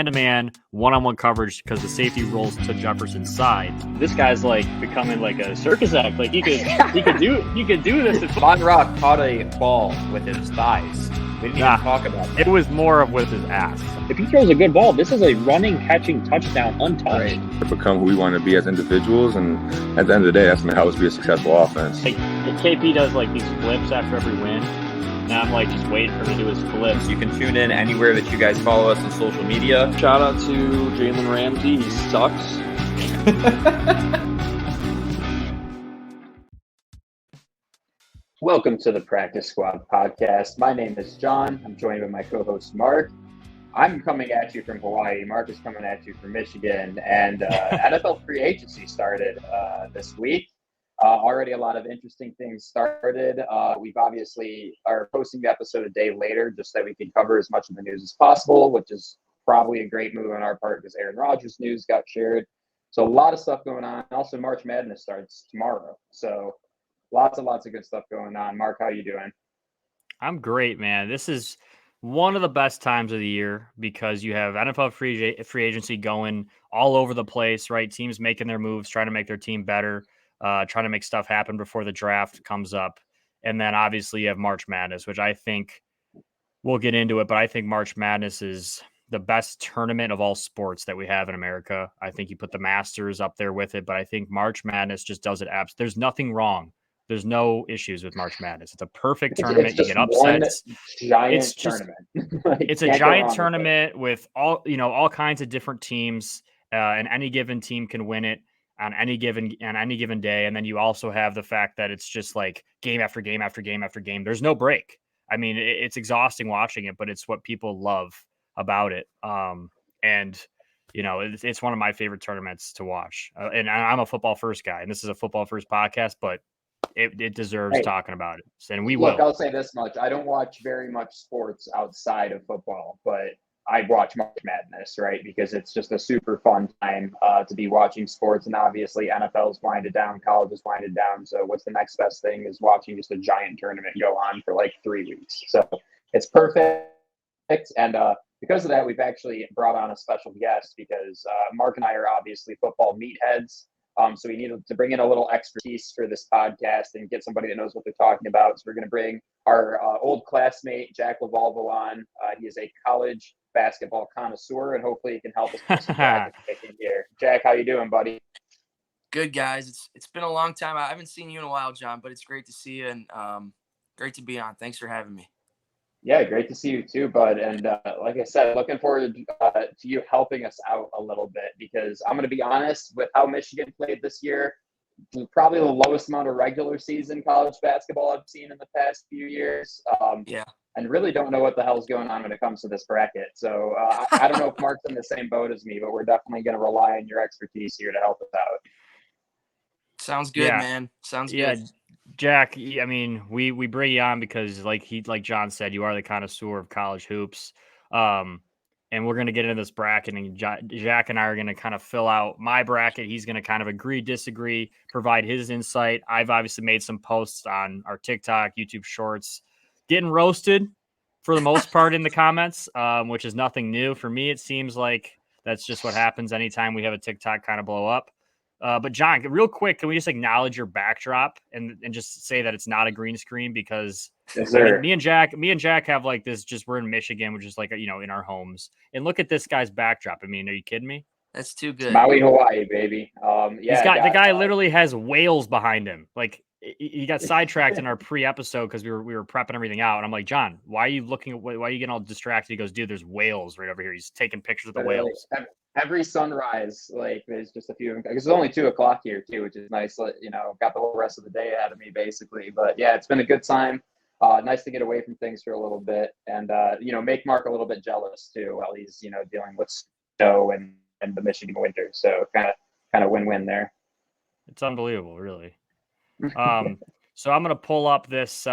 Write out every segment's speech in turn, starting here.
man-to-man, one-on-one coverage because the safety rolls to Jefferson's side. This guy's like becoming like a circus act. Like he could do this. Von Rock caught a ball with his thighs. We didn't even talk about that. It was more of with his ass. If he throws a good ball, this is a running, catching touchdown untouched. Right. To become who we want to be as individuals, and at the end of the day, that's how us be a successful offense. Like KP does like these flips after every win. Now I'm like just waiting for him to do his flips. You can tune in anywhere that you guys follow us on social media. Shout out to Jalen Ramsey. He sucks. Welcome to the Practice Squad podcast. My name is John. I'm joined by my co-host Mark. I'm coming at you from Hawaii. Mark is coming at you from Michigan. And NFL free agency started this week. Already a lot of interesting things started. We've obviously are posting the episode a day later just so that we can cover as much of the news as possible, which is probably a great move on our part because Aaron Rodgers news got shared. So a lot of stuff going on. Also, March Madness starts tomorrow. So lots of good stuff going on. Mark, how you doing? I'm great, man. This is one of the best times of the year because you have NFL free agency going all over the place, right? Teams making their moves, trying to make their team better, trying to make stuff happen before the draft comes up. And then obviously you have March Madness, which I think we'll get into it, but I think March Madness is the best tournament of all sports that we have in America. I think you put the Masters up there with it, but I think March Madness just does it. There's nothing wrong. There's no issues with March Madness. It's a perfect tournament. You get upsets. Giant tournament. It's a giant tournament with all kinds of different teams, and any given team can win it on any given day. And then you also have the fact that it's just like game after game after game after game. There's no break. I mean, it's exhausting watching it, but it's what people love about it. And it's one of my favorite tournaments to watch. And I'm a football first guy, and this is a football first podcast, but it deserves talking about it. And we will. I'll say this much. I don't watch very much sports outside of football, but I watch March Madness, right? Because it's just a super fun time to be watching sports. And obviously NFL's winded down, college is winded down. So what's the next best thing is watching just a giant tournament go on for like 3 weeks. So it's perfect. And because of that, we've actually brought on a special guest because Mark and I are obviously football meatheads. So we needed to bring in a little expertise for this podcast and get somebody that knows what they're talking about. So we're going to bring our old classmate, Jack Lovalvo, on. He is a college basketball connoisseur, and hopefully he can help us put some brackets in here. Jack, how you doing, buddy? Good, guys. It's been a long time. I haven't seen you in a while, John, but it's great to see you and great to be on. Thanks for having me. Yeah, great to see you too, bud. And like I said, looking forward to you helping us out a little bit because I'm going to be honest with how Michigan played this year. Probably the lowest amount of regular season college basketball I've seen in the past few years. And really don't know what the hell's going on when it comes to this bracket. So I don't know if Mark's in the same boat as me, but we're definitely going to rely on your expertise here to help us out. Sounds good, man. Sounds good. Jack, I mean, we bring you on because like John said, you are the connoisseur of college hoops. And we're going to get into this bracket, and Jack and I are going to kind of fill out my bracket. He's going to kind of agree, disagree, provide his insight. I've obviously made some posts on our TikTok, YouTube shorts, getting roasted for the most part in the comments, which is nothing new. For me, it seems like that's just what happens anytime we have a TikTok kind of blow up. But John, real quick, can we just acknowledge your backdrop and just say that it's not a green screen because me and Jack have like this, just we're in Michigan, which is like, in our homes, and look at this guy's backdrop. I mean, are you kidding me? That's too good. Maui, Hawaii, baby. The guy literally has whales behind him. Like he got sidetracked in our pre-episode because we were prepping everything out. And I'm like, John, why are you getting all distracted? He goes, dude, there's whales right over here. He's taking pictures of the whales. Every sunrise, like there's just a few, because it's only 2:00 here too, which is nice. Got the whole rest of the day ahead of me basically. But yeah, it's been a good time. Nice to get away from things for a little bit and, make Mark a little bit jealous too while he's, dealing with snow and the Michigan winter. So kind of win-win there. It's unbelievable, really. So I'm going to pull up this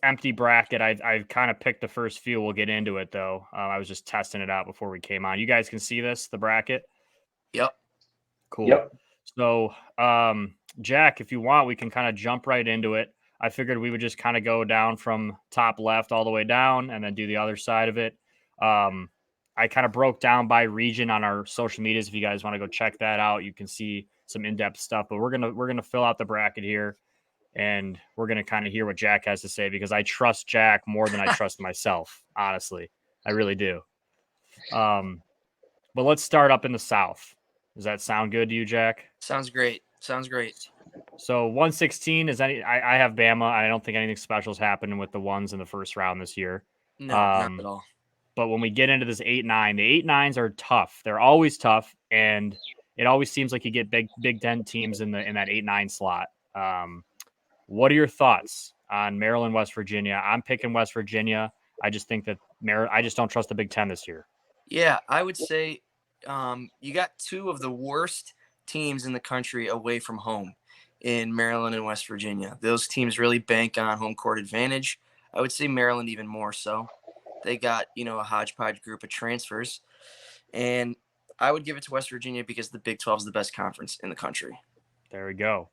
empty bracket. I've kind of picked the first few. We'll get into it though. I was just testing it out before we came on. You guys can see the bracket? Yep. Cool. Yep. So, Jack, if you want, we can kind of jump right into it. I figured we would just kind of go down from top left all the way down and then do the other side of it. I I kind of broke down by region on our social medias. If you guys want to go check that out, you can see some in-depth stuff. But we're gonna fill out the bracket here, and we're gonna kind of hear what Jack has to say because I trust Jack more than I trust myself. Honestly, I really do. But let's start up in the South. Does that sound good to you, Jack? Sounds great. Sounds great. So 116 is I have Bama. I don't think anything special is happening with the ones in the first round this year. No, not at all. But when we get into this 8-9, the 8-9s are tough. They're always tough, and it always seems like you get Big Ten teams in that 8-9 slot. What are your thoughts on Maryland, West Virginia? I'm picking West Virginia. I just think that I just don't trust the Big Ten this year. Yeah, I would say you got two of the worst teams in the country away from home in Maryland and West Virginia. Those teams really bank on home court advantage. I would say Maryland even more so. They got, a hodgepodge group of transfers. And I would give it to West Virginia because the Big 12 is the best conference in the country. There we go.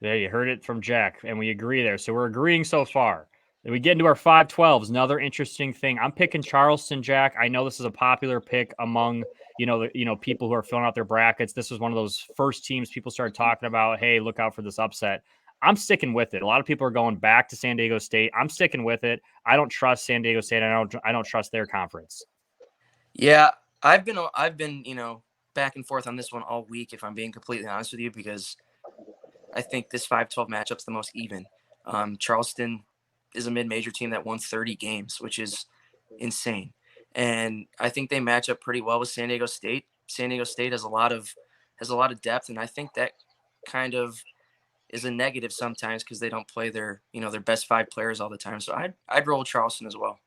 There, you heard it from Jack, and we agree there. So we're agreeing so far. Then we get into our 5-12s. Another interesting thing. I'm picking Charleston, Jack. I know this is a popular pick among people who are filling out their brackets. This was one of those first teams people started talking about. Hey, look out for this upset. I'm sticking with it. A lot of people are going back to San Diego State. I'm sticking with it. I don't trust San Diego State. I don't trust their conference. Yeah, I've been back and forth on this one all week, if I'm being completely honest with you, because I think this 5-12 matchup's the most even. Charleston is a mid-major team that won 30 games, which is insane. And I think they match up pretty well with San Diego State. San Diego State has a lot of depth, and I think that kind of is a negative sometimes because they don't play their best 5 players all the time. So I'd roll Charleston as well.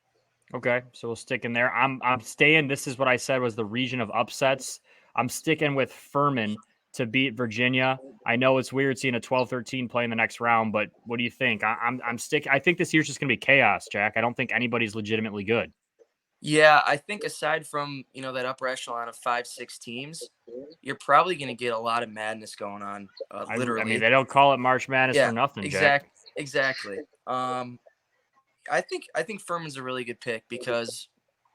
Okay, so we'll stick in there. I'm staying. This is what I said was the region of upsets. I'm sticking with Furman to beat Virginia. I know it's weird seeing a 12-13 play in the next round, but what do you think? I'm sticking. I think this year's just going to be chaos, Jack. I don't think anybody's legitimately good. Yeah, I think aside from, that upper echelon of 5-6 teams, you're probably going to get a lot of madness going on, literally. I mean, they don't call it March Madness for nothing, Jack. Exactly. I think Furman's a really good pick because,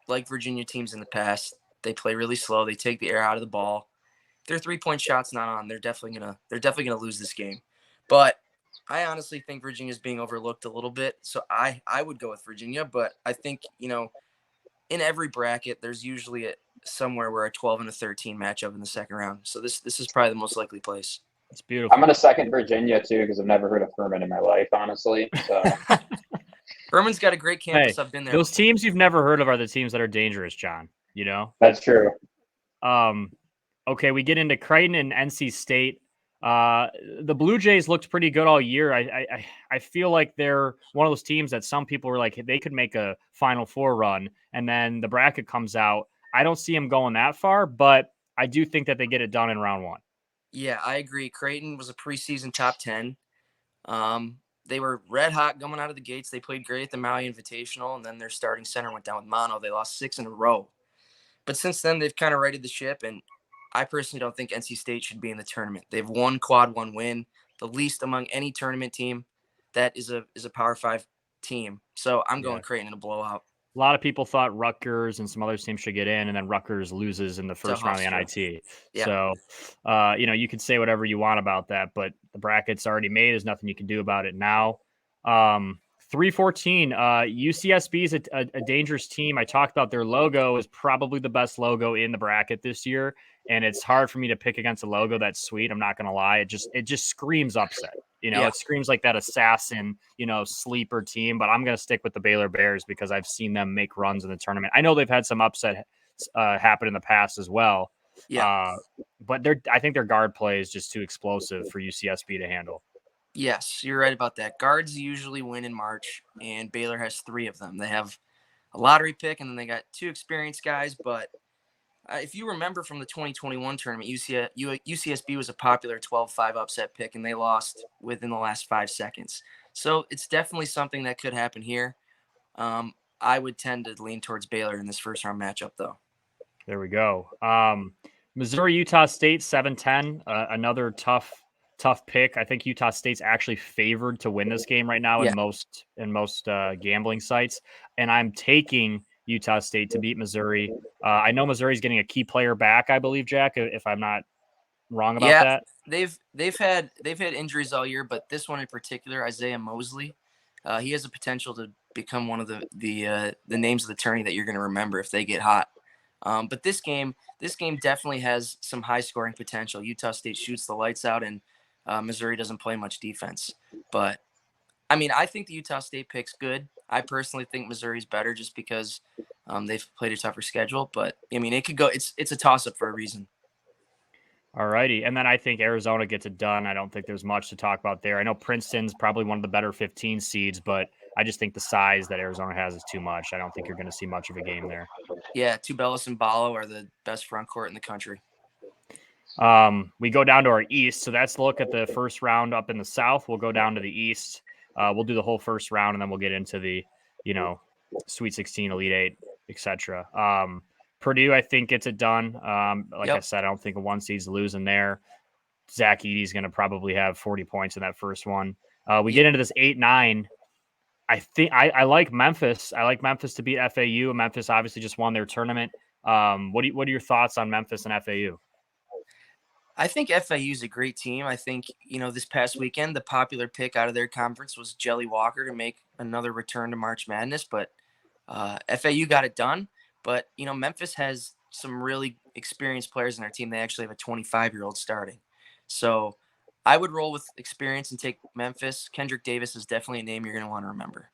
like Virginia teams in the past, they play really slow. They take the air out of the ball. If their 3-point shot's not on, they're definitely gonna lose this game. But I honestly think Virginia's being overlooked a little bit, so I would go with Virginia. But I think in every bracket, there's usually somewhere where a 12 and a 13 matchup in the second round. So this is probably the most likely place. It's beautiful. I'm going to second Virginia, too, because I've never heard of Furman in my life, honestly. So. Furman's got a great campus. Hey, I've been there. Those teams you've never heard of are the teams that are dangerous, John. That's true. Okay, we get into Creighton and NC State. The Blue Jays looked pretty good all year. I feel like they're one of those teams that some people were like, they could make a Final Four run, and then the bracket comes out. I don't see them going that far, but I do think that they get it done in round 1. Yeah, I agree. Creighton was a preseason top 10. They were red hot coming out of the gates. They played great at the Maui Invitational, and then their starting center went down with mono. They lost 6 in a row. But since then, they've kind of righted the ship, and I personally don't think NC State should be in the tournament. They've won quad 1 win, the least among any tournament team that is a Power 5 team. So I'm going Creighton in a blowout. A lot of people thought Rutgers and some other teams should get in, and then Rutgers loses in the first round of the NIT. Yeah. So, you can say whatever you want about that, but the bracket's already made. There's nothing you can do about it now. 314, UCSB is a dangerous team. I talked about their logo is probably the best logo in the bracket this year, and it's hard for me to pick against a logo that's sweet. I'm not going to lie. It just screams upset. It screams like that assassin, sleeper team, but I'm going to stick with the Baylor Bears because I've seen them make runs in the tournament. I know they've had some upset happen in the past as well. Yeah. But I think their guard play is just too explosive for UCSB to handle. Yes, you're right about that. Guards usually win in March, and Baylor has 3 of them. They have a lottery pick, and then they got 2 experienced guys. But if you remember from the 2021 tournament, UCSB was a popular 12-5 upset pick, and they lost within the last 5 seconds. So it's definitely something that could happen here. I would tend to lean towards Baylor in this first-round matchup, though. There we go. Missouri, Utah State, 7-10, another tough pick. I think Utah State's actually favored to win this game right now in most gambling sites. And I'm taking Utah State to beat Missouri. I know Missouri's getting a key player back, I believe, Jack, if I'm not wrong about that. They've had injuries all year, but this one in particular, Isaiah Mosley, he has a potential to become one of the names of the tourney that you're going to remember if they get hot. But this game definitely has some high scoring potential. Utah State shoots the lights out, and Missouri doesn't play much defense. But I mean, I think the Utah State pick's good. I personally think Missouri's better just because they've played a tougher schedule. But I mean, it could go. It's a toss up for a reason. All righty. And then I think Arizona gets it done. I don't think there's much to talk about there. I know Princeton's probably one of the better 15 seeds, but I just think the size that Arizona has is too much. I don't think you're going to see much of a game there. Yeah, Tubelis and Ballo are the best front court in the country. We go down to our East. So that's a look at the first round up in the South. We'll go down to the East. We'll do the whole first round, and then we'll get into the, Sweet 16, Elite 8, etc. Purdue, I think, gets it done. I said, I don't think a one seed's losing there. Zach Edey's going to probably have 40 points in that first one. We get into this 8-9. I think I like Memphis. I like Memphis to beat FAU. Memphis obviously just won their tournament. What are your thoughts on Memphis and FAU? I think FAU is a great team. I think, this past weekend, the popular pick out of their conference was Jelly Walker to make another return to March Madness, but FAU got it done. But, Memphis has some really experienced players in their team. They actually have a 25-year-old starting. So I would roll with experience and take Memphis. Kendrick Davis is definitely a name you're going to want to remember.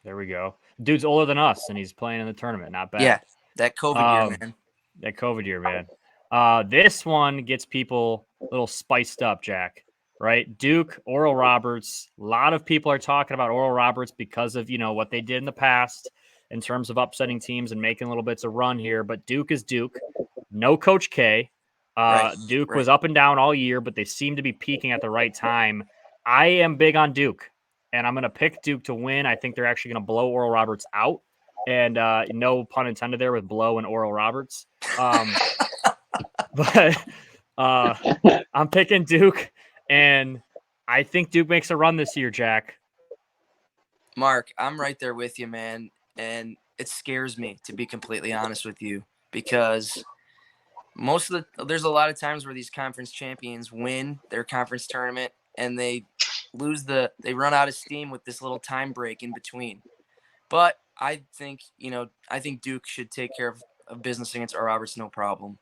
There we go. Dude's older than us, and he's playing in the tournament. Not bad. Yeah, that COVID year, man. That COVID year, man. This one gets people a little spiced up, Jack, right? Duke, Oral Roberts. A lot of people are talking about Oral Roberts because of, what they did in the past in terms of upsetting teams and making little bits of run here. But Duke is Duke. No Coach K. Duke was up and down all year, but they seem to be peaking at the right time. I am big on Duke, and I'm going to pick Duke to win. I think they're actually going to blow Oral Roberts out. And no pun intended there with blow and Oral Roberts. But I'm picking Duke, and I think Duke makes a run this year, Jack. Mark, I'm right there with you, man. And it scares me, to be completely honest with you, because there's a lot of times where these conference champions win their conference tournament and they run out of steam with this little time break in between. But I think Duke should take care of business against Oral Roberts, no problem.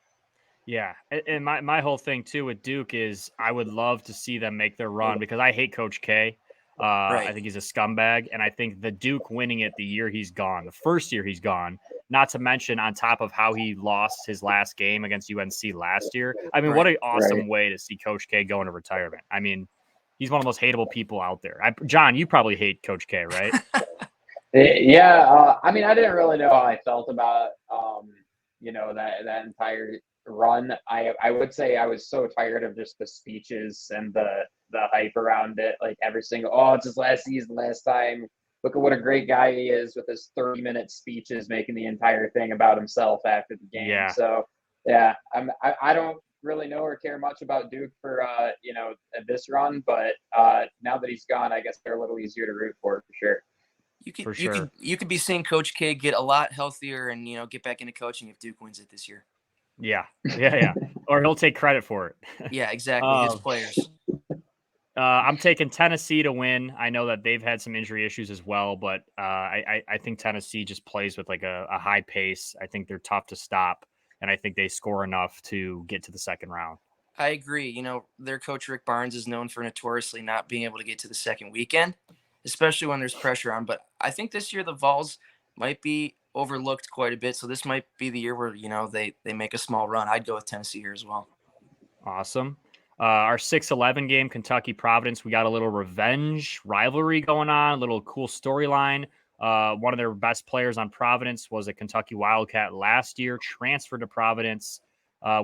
Yeah, and my whole thing too with Duke is I would love to see them make their run because I hate Coach K. I think he's a scumbag, and I think the Duke winning it the year he's gone, the first year he's gone, not to mention on top of how he lost his last game against UNC last year. I mean, what an awesome way to see Coach K go into retirement. I mean, he's one of the most hateable people out there. John, you probably hate Coach K, right? Yeah, I mean, I didn't really know how I felt about, that entire run. I would say I was so tired of just the speeches and the hype around it. Like every single, it's his last season, last time. Look at what a great guy he is with his 30-minute speeches, making the entire thing about himself after the game. Yeah. So, yeah, I don't really know or care much about Duke for this run, but now that he's gone, I guess they're a little easier to root for sure. You could be seeing Coach K get a lot healthier and get back into coaching if Duke wins it this year. Yeah. Or he'll take credit for it. Yeah, exactly. His players. I'm taking Tennessee to win. I know that they've had some injury issues as well, but I think Tennessee just plays with like a high pace. I think they're tough to stop, and I think they score enough to get to the second round. I agree. Their coach Rick Barnes is known for notoriously not being able to get to the second weekend, especially when there's pressure on. But I think this year the Vols might be overlooked quite a bit, so this might be the year where they make a small run. I'd go with Tennessee here as well. Awesome. Our 6-11 game, Kentucky Providence, we got a little revenge rivalry going on, a little cool storyline. One of their best players on Providence was a Kentucky Wildcat last year, transferred to Providence.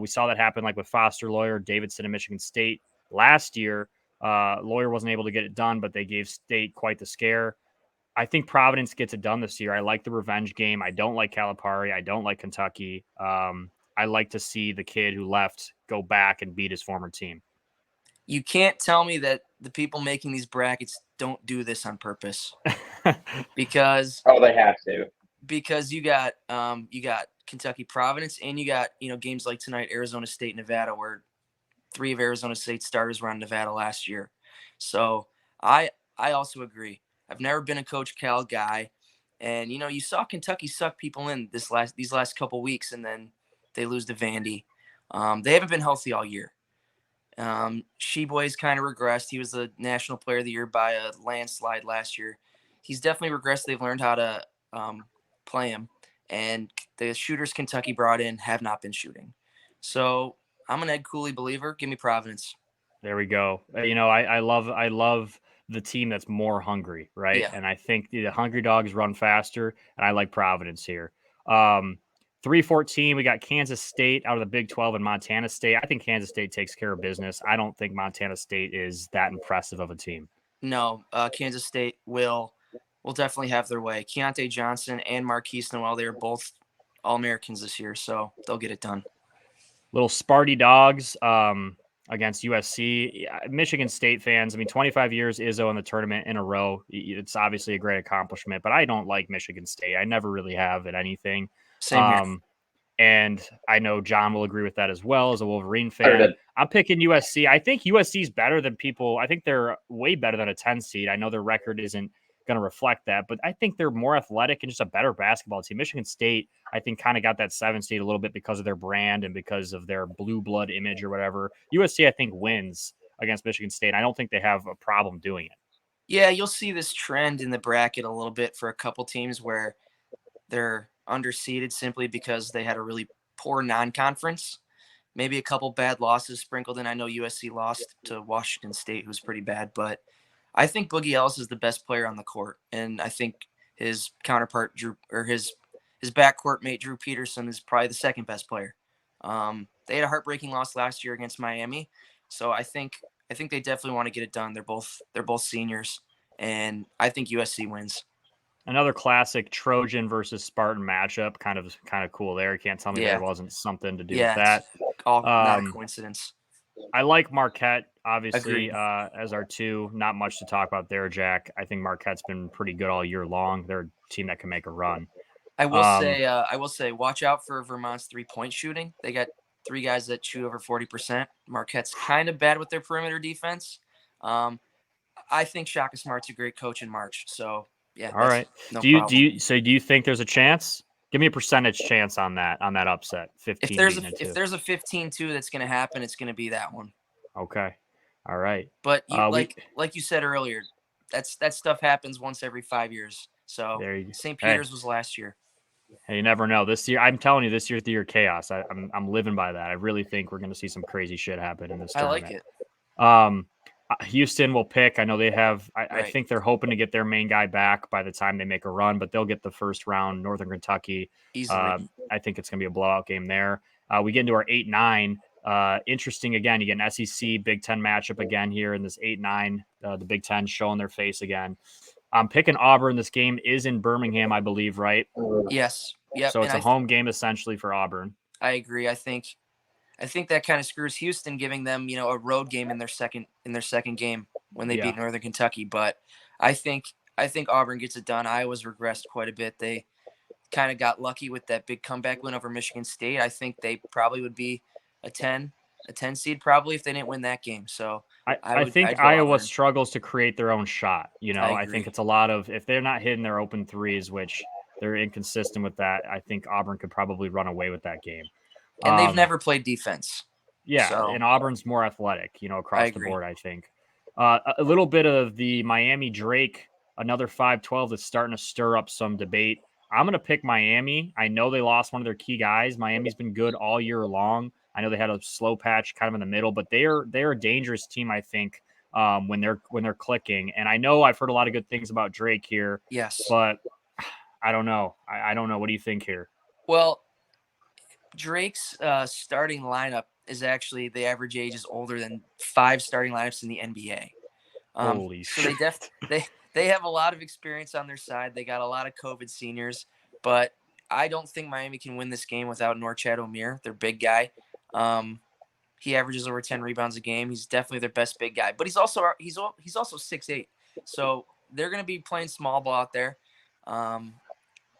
We saw that happen like with Foster Loyer, Davidson, and Michigan State last year. Loyer wasn't able to get it done, but they gave State quite the scare. I think Providence gets it done this year. I like the revenge game. I don't like Calipari. I don't like Kentucky. I like to see the kid who left go back and beat his former team. You can't tell me that the people making these brackets don't do this on purpose. Because they have to. because you got Kentucky Providence, and you got games like tonight, Arizona State, Nevada, where 3 of Arizona State starters were on Nevada last year. So I also agree. I've never been a Coach Cal guy, and you saw Kentucky suck people in these last couple weeks, and then they lose to Vandy. They haven't been healthy all year. Sheboy's kind of regressed. He was the National Player of the Year by a landslide last year. He's definitely regressed. They've learned how to play him, and the shooters Kentucky brought in have not been shooting. So I'm an Ed Cooley believer. Give me Providence. There we go. I love the team that's more hungry, right? Yeah. And I think the Hungry Dogs run faster, and I like Providence here. 3-14, we got Kansas State out of the Big 12 and Montana State. I think Kansas State takes care of business. I don't think Montana State is that impressive of a team. No, Kansas State will definitely have their way. Keontae Johnson and Marquise Noel, they're both All-Americans this year, so they'll get it done. Little Sparty Dogs against USC. Michigan State fans, 25 years Izzo in the tournament in a row. It's obviously a great accomplishment, but I don't like Michigan State. I never really have at anything. Same here. And I know John will agree with that as well as a Wolverine fan. I'm picking USC. I think USC is better than people. I think they're way better than a 10 seed. I know their record isn't going to reflect that, but I think they're more athletic and just a better basketball team. Michigan State, I think, kind of got that 7 seed a little bit because of their brand and because of their blue blood image or whatever. USC, I think, wins against Michigan State. I don't think they have a problem doing it. Yeah, you'll see this trend in the bracket a little bit for a couple teams where they're underseeded simply because they had a really poor non-conference. Maybe a couple bad losses sprinkled in. I know USC lost to Washington State, who's pretty bad, but I think Boogie Ellis is the best player on the court, and I think his counterpart his backcourt mate Drew Peterson is probably the second best player. They had a heartbreaking loss last year against Miami, so I think they definitely want to get it done. They're both seniors, and I think USC wins. Another classic Trojan versus Spartan matchup, kind of cool there. You can't tell me there wasn't something to do with that. All not a coincidence. I like Marquette, obviously, as our 2. Not much to talk about there, Jack. I think Marquette's been pretty good all year long. They're a team that can make a run. I will say, watch out for Vermont's 3-point shooting. They got 3 guys that shoot over 40%. Marquette's kind of bad with their perimeter defense. I think Shaka Smart's a great coach in March. So yeah. All right. No do you think there's a chance? Give me a percentage chance on that upset. 15. If there's a 15-2 that's going to happen, it's going to be that one. Okay. All right. But like you said earlier, that stuff happens once every 5 years. So St. Peter's was last year. Hey, you never know. This year, I'm telling you, this year's the year of chaos. I'm living by that. I really think we're going to see some crazy shit happen in this tournament. I like it. Houston will pick. I know they have. I think they're hoping to get their main guy back by the time they make a run, but they'll get the first round. Northern Kentucky. Easily. I think it's going to be a blowout game there. We get into our 8-9. Interesting again. You get an SEC Big Ten matchup again here in this 8-9. The Big Ten showing their face again. I'm picking Auburn. This game is in Birmingham, I believe, right? Yes. Yep. So it's a home game essentially for Auburn. I agree. I think that kind of screws Houston, giving them, a road game in their second game when they beat Northern Kentucky. But I think Auburn gets it done. Iowa's regressed quite a bit. They kind of got lucky with that big comeback win over Michigan State. I think they probably would be a 10 seed probably if they didn't win that game. So I think Iowa struggles to create their own shot. I think it's a lot of, if they're not hitting their open threes, which they're inconsistent with that, I think Auburn could probably run away with that game. And they've never played defense. Yeah, so. And Auburn's more athletic, across the board, I think. A little bit of the Miami Drake, another 5-12 that's starting to stir up some debate. I'm going to pick Miami. I know they lost one of their key guys. Miami's been good all year long. I know they had a slow patch kind of in the middle, but they're a dangerous team, I think, when they're clicking. And I know I've heard a lot of good things about Drake here. Yes. But I don't know. I don't know. What do you think here? Well, Drake's starting lineup is actually, the average age is older than 5 starting lineups in the NBA. Holy shit. So they have a lot of experience on their side. They got a lot of COVID seniors, but I don't think Miami can win this game without Norchad Omier, their big guy. He averages over 10 rebounds a game. He's definitely their best big guy, but he's also 6'8". So they're going to be playing small ball out there.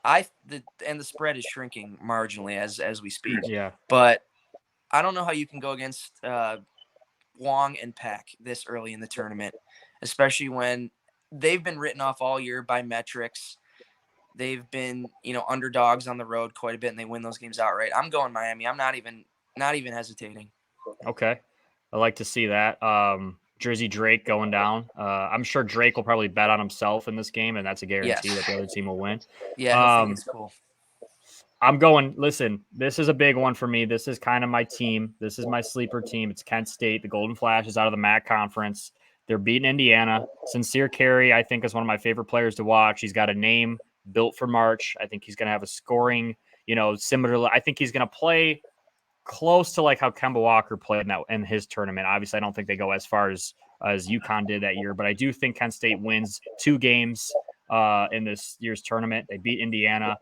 the spread is shrinking marginally as we speak. Yeah. But I don't know how you can go against Wong and Pack this early in the tournament, especially when they've been written off all year by metrics. They've been, underdogs on the road quite a bit, and they win those games outright. I'm going Miami. I'm not even hesitating. Okay. I like to see that. Jersey Drake going down. I'm sure Drake will probably bet on himself in this game, and that's a guarantee that the other team will win. Yeah, I think it's cool. I'm going, listen, this is a big one for me. This is kind of my team. This is my sleeper team. It's Kent State. The Golden Flash is out of the MAC conference. They're beating Indiana. Sincere Carey, I think, is one of my favorite players to watch. He's got a name built for March. I think he's going to have a scoring, similar. I think he's going to play close to like how Kemba Walker played in his tournament. Obviously, I don't think they go as far as UConn did that year, but I do think Kent State wins 2 games in this year's tournament. They beat Indiana.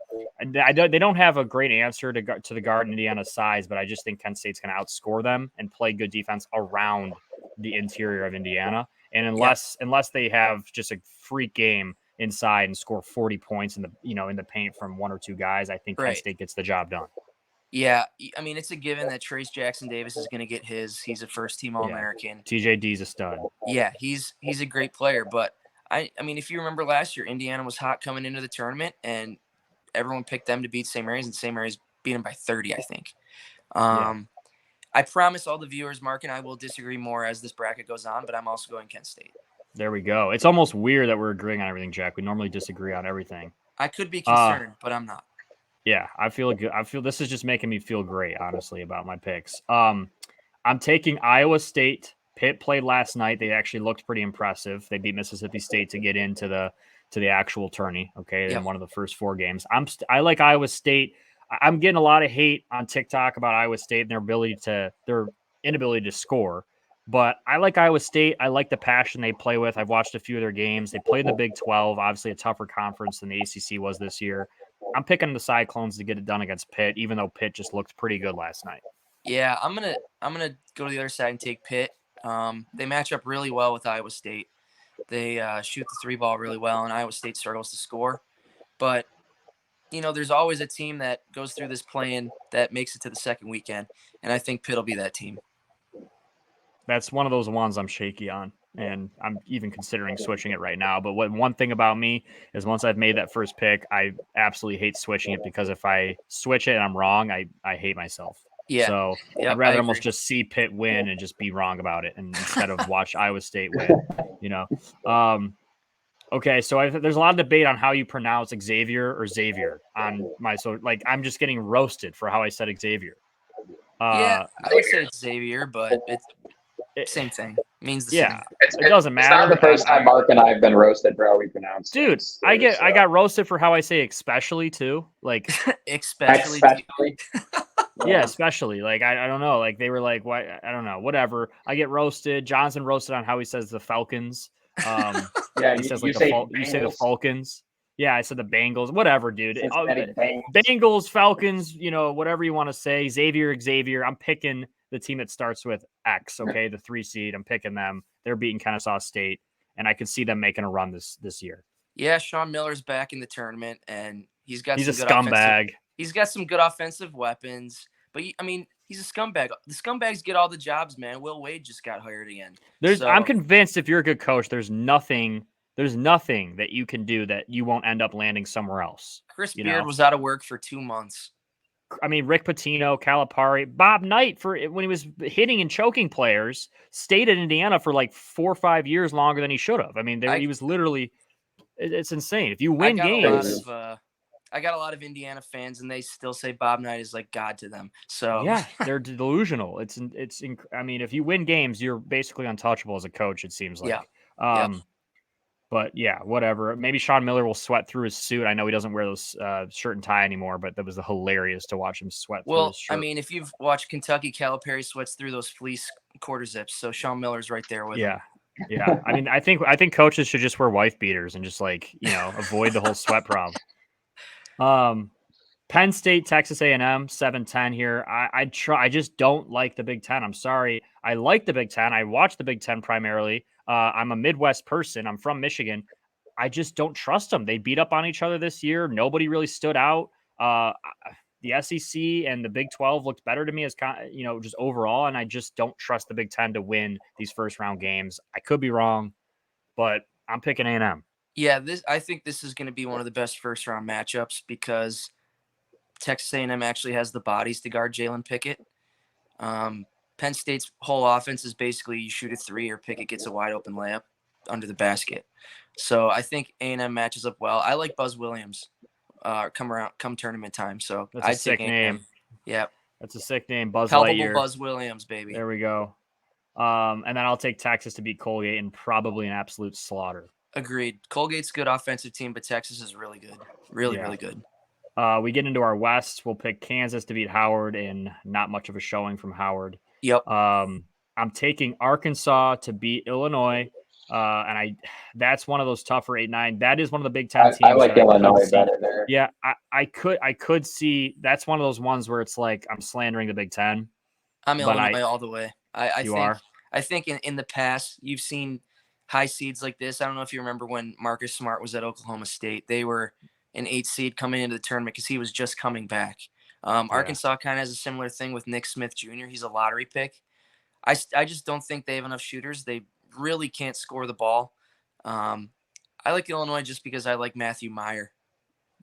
They don't have a great answer to the guard Indiana's size, but I just think Kent State's going to outscore them and play good defense around the interior of Indiana. And unless they have just a freak game inside and score 40 points in the paint from 1 or 2 guys, I think Kent State gets the job done. Yeah, I mean, it's a given that Trace Jackson Davis is going to get his. He's a first-team All-American. TJD's a stud. Yeah, he's a great player. But, I mean, if you remember last year, Indiana was hot coming into the tournament, and everyone picked them to beat St. Mary's, and St. Mary's beat them by 30, I think. I promise all the viewers, Mark and I will disagree more as this bracket goes on, but I'm also going Kent State. There we go. It's almost weird that we're agreeing on everything, Jack. We normally disagree on everything. I could be concerned, but I'm not. Yeah, I feel good. I feel this is just making me feel great, honestly, about my picks. I'm taking Iowa State. Pitt played last night. They actually looked pretty impressive. They beat Mississippi State to get into the actual tourney. Okay, in one of the first 4 games. I like Iowa State. I'm getting a lot of hate on TikTok about Iowa State and their inability to score. But I like Iowa State. I like the passion they play with. I've watched a few of their games. They played in the Big 12, obviously a tougher conference than the ACC was this year. I'm picking the Cyclones to get it done against Pitt, even though Pitt just looked pretty good last night. Yeah, I'm gonna go to the other side and take Pitt. They match up really well with Iowa State. They shoot the 3 ball really well, and Iowa State struggles to score. But there's always a team that goes through this play-in that makes it to the second weekend, and I think Pitt will be that team. That's one of those ones I'm shaky on, and I'm even considering switching it right now. But one thing about me is once I've made that first pick, I absolutely hate switching it because if I switch it and I'm wrong, I hate myself. Yeah. So I'd rather almost just see Pitt win and just be wrong about it, and instead of watch Iowa State win. Okay, so there's a lot of debate on how you pronounce Xavier or Xavier on I'm just getting roasted for how I said Xavier. I would say it's Xavier, but it's same thing. It means the same. It doesn't matter. It's not the first time Mark and I have been roasted for how we pronounce it. Dude, I got roasted for how I say especially too. Like especially. Yeah, especially. Like I don't know. Like they were like, why? I don't know. Whatever. I get roasted. Johnson roasted on how he says the Falcons. He says you say the Falcons. Yeah, I said the Bengals. Whatever, dude. Bengals, Falcons. Whatever you want to say. Xavier. I'm picking the team that starts with X. Okay, the 3 seed. I'm picking them. They're beating Kennesaw State, and I could see them making a run this year. Yeah, Sean Miller's back in the tournament, and he's a scumbag. He's got some good offensive weapons, but he's a scumbag. The scumbags get all the jobs, man. Will Wade just got hired again. I'm convinced if you're a good coach, there's nothing that you can do that you won't end up landing somewhere else. Chris Beard was out of work for 2 months. I mean, Rick Pitino, Calipari, Bob Knight, when he was hitting and choking players, stayed at Indiana for like 4 or 5 years longer than he should have. I mean, he was literally – it's insane. If you win games – I got a lot of Indiana fans, and they still say Bob Knight is like God to them. So yeah, they're delusional. I mean, if you win games, you're basically untouchable as a coach. It seems like. Yeah. But yeah, whatever. Maybe Sean Miller will sweat through his suit. I know he doesn't wear those shirt and tie anymore, but that was hilarious to watch him sweat through his shirt. I mean, if you've watched Kentucky, Calipari sweats through those fleece quarter zips. So Sean Miller's right there with him. Yeah. I mean, I think coaches should just wear wife beaters and just avoid the whole sweat problem. Penn State, Texas A&M, 7-10 here. I just don't like the Big Ten. I'm sorry. I like the Big Ten. I watch the Big Ten primarily. I'm a Midwest person. I'm from Michigan. I just don't trust them. They beat up on each other this year. Nobody really stood out. The SEC and the Big 12 looked better to me as just overall, and I just don't trust the Big 10 to win these first round games. I could be wrong, but I'm picking A&M. Yeah, I think this is going to be one of the best first round matchups because Texas A&M actually has the bodies to guard Jalen Pickett. Penn State's whole offense is basically you shoot a three or Pickett gets a wide open layup under the basket. So I think A&M matches up well. I like Buzz Williams come tournament time. So That's a sick name. Yeah. That's a sick name. Buzz Palpable Lightyear. Buzz Williams, baby. There we go. And then I'll take Texas to beat Colgate and probably an absolute slaughter. Agreed. Colgate's a good offensive team, but Texas is really good. Really good. We get into our West. We'll pick Kansas to beat Howard and not much of a showing from Howard. Yep. I'm taking Arkansas to beat Illinois. That's one of those tougher 8-9. That is one of the Big 10 teams. I like Illinois better there. Yeah, I could see that's one of those ones where it's like I'm slandering the Big 10. I'm Illinois all the way. I think in the past you've seen high seeds like this. I don't know if you remember when Marcus Smart was at Oklahoma State. They were an 8 seed coming into the tournament because he was just coming back. Arkansas kind of has a similar thing with Nick Smith Jr. He's a lottery pick. I just don't think they have enough shooters. They really can't score the ball. I like Illinois just because I like Matthew Meyer.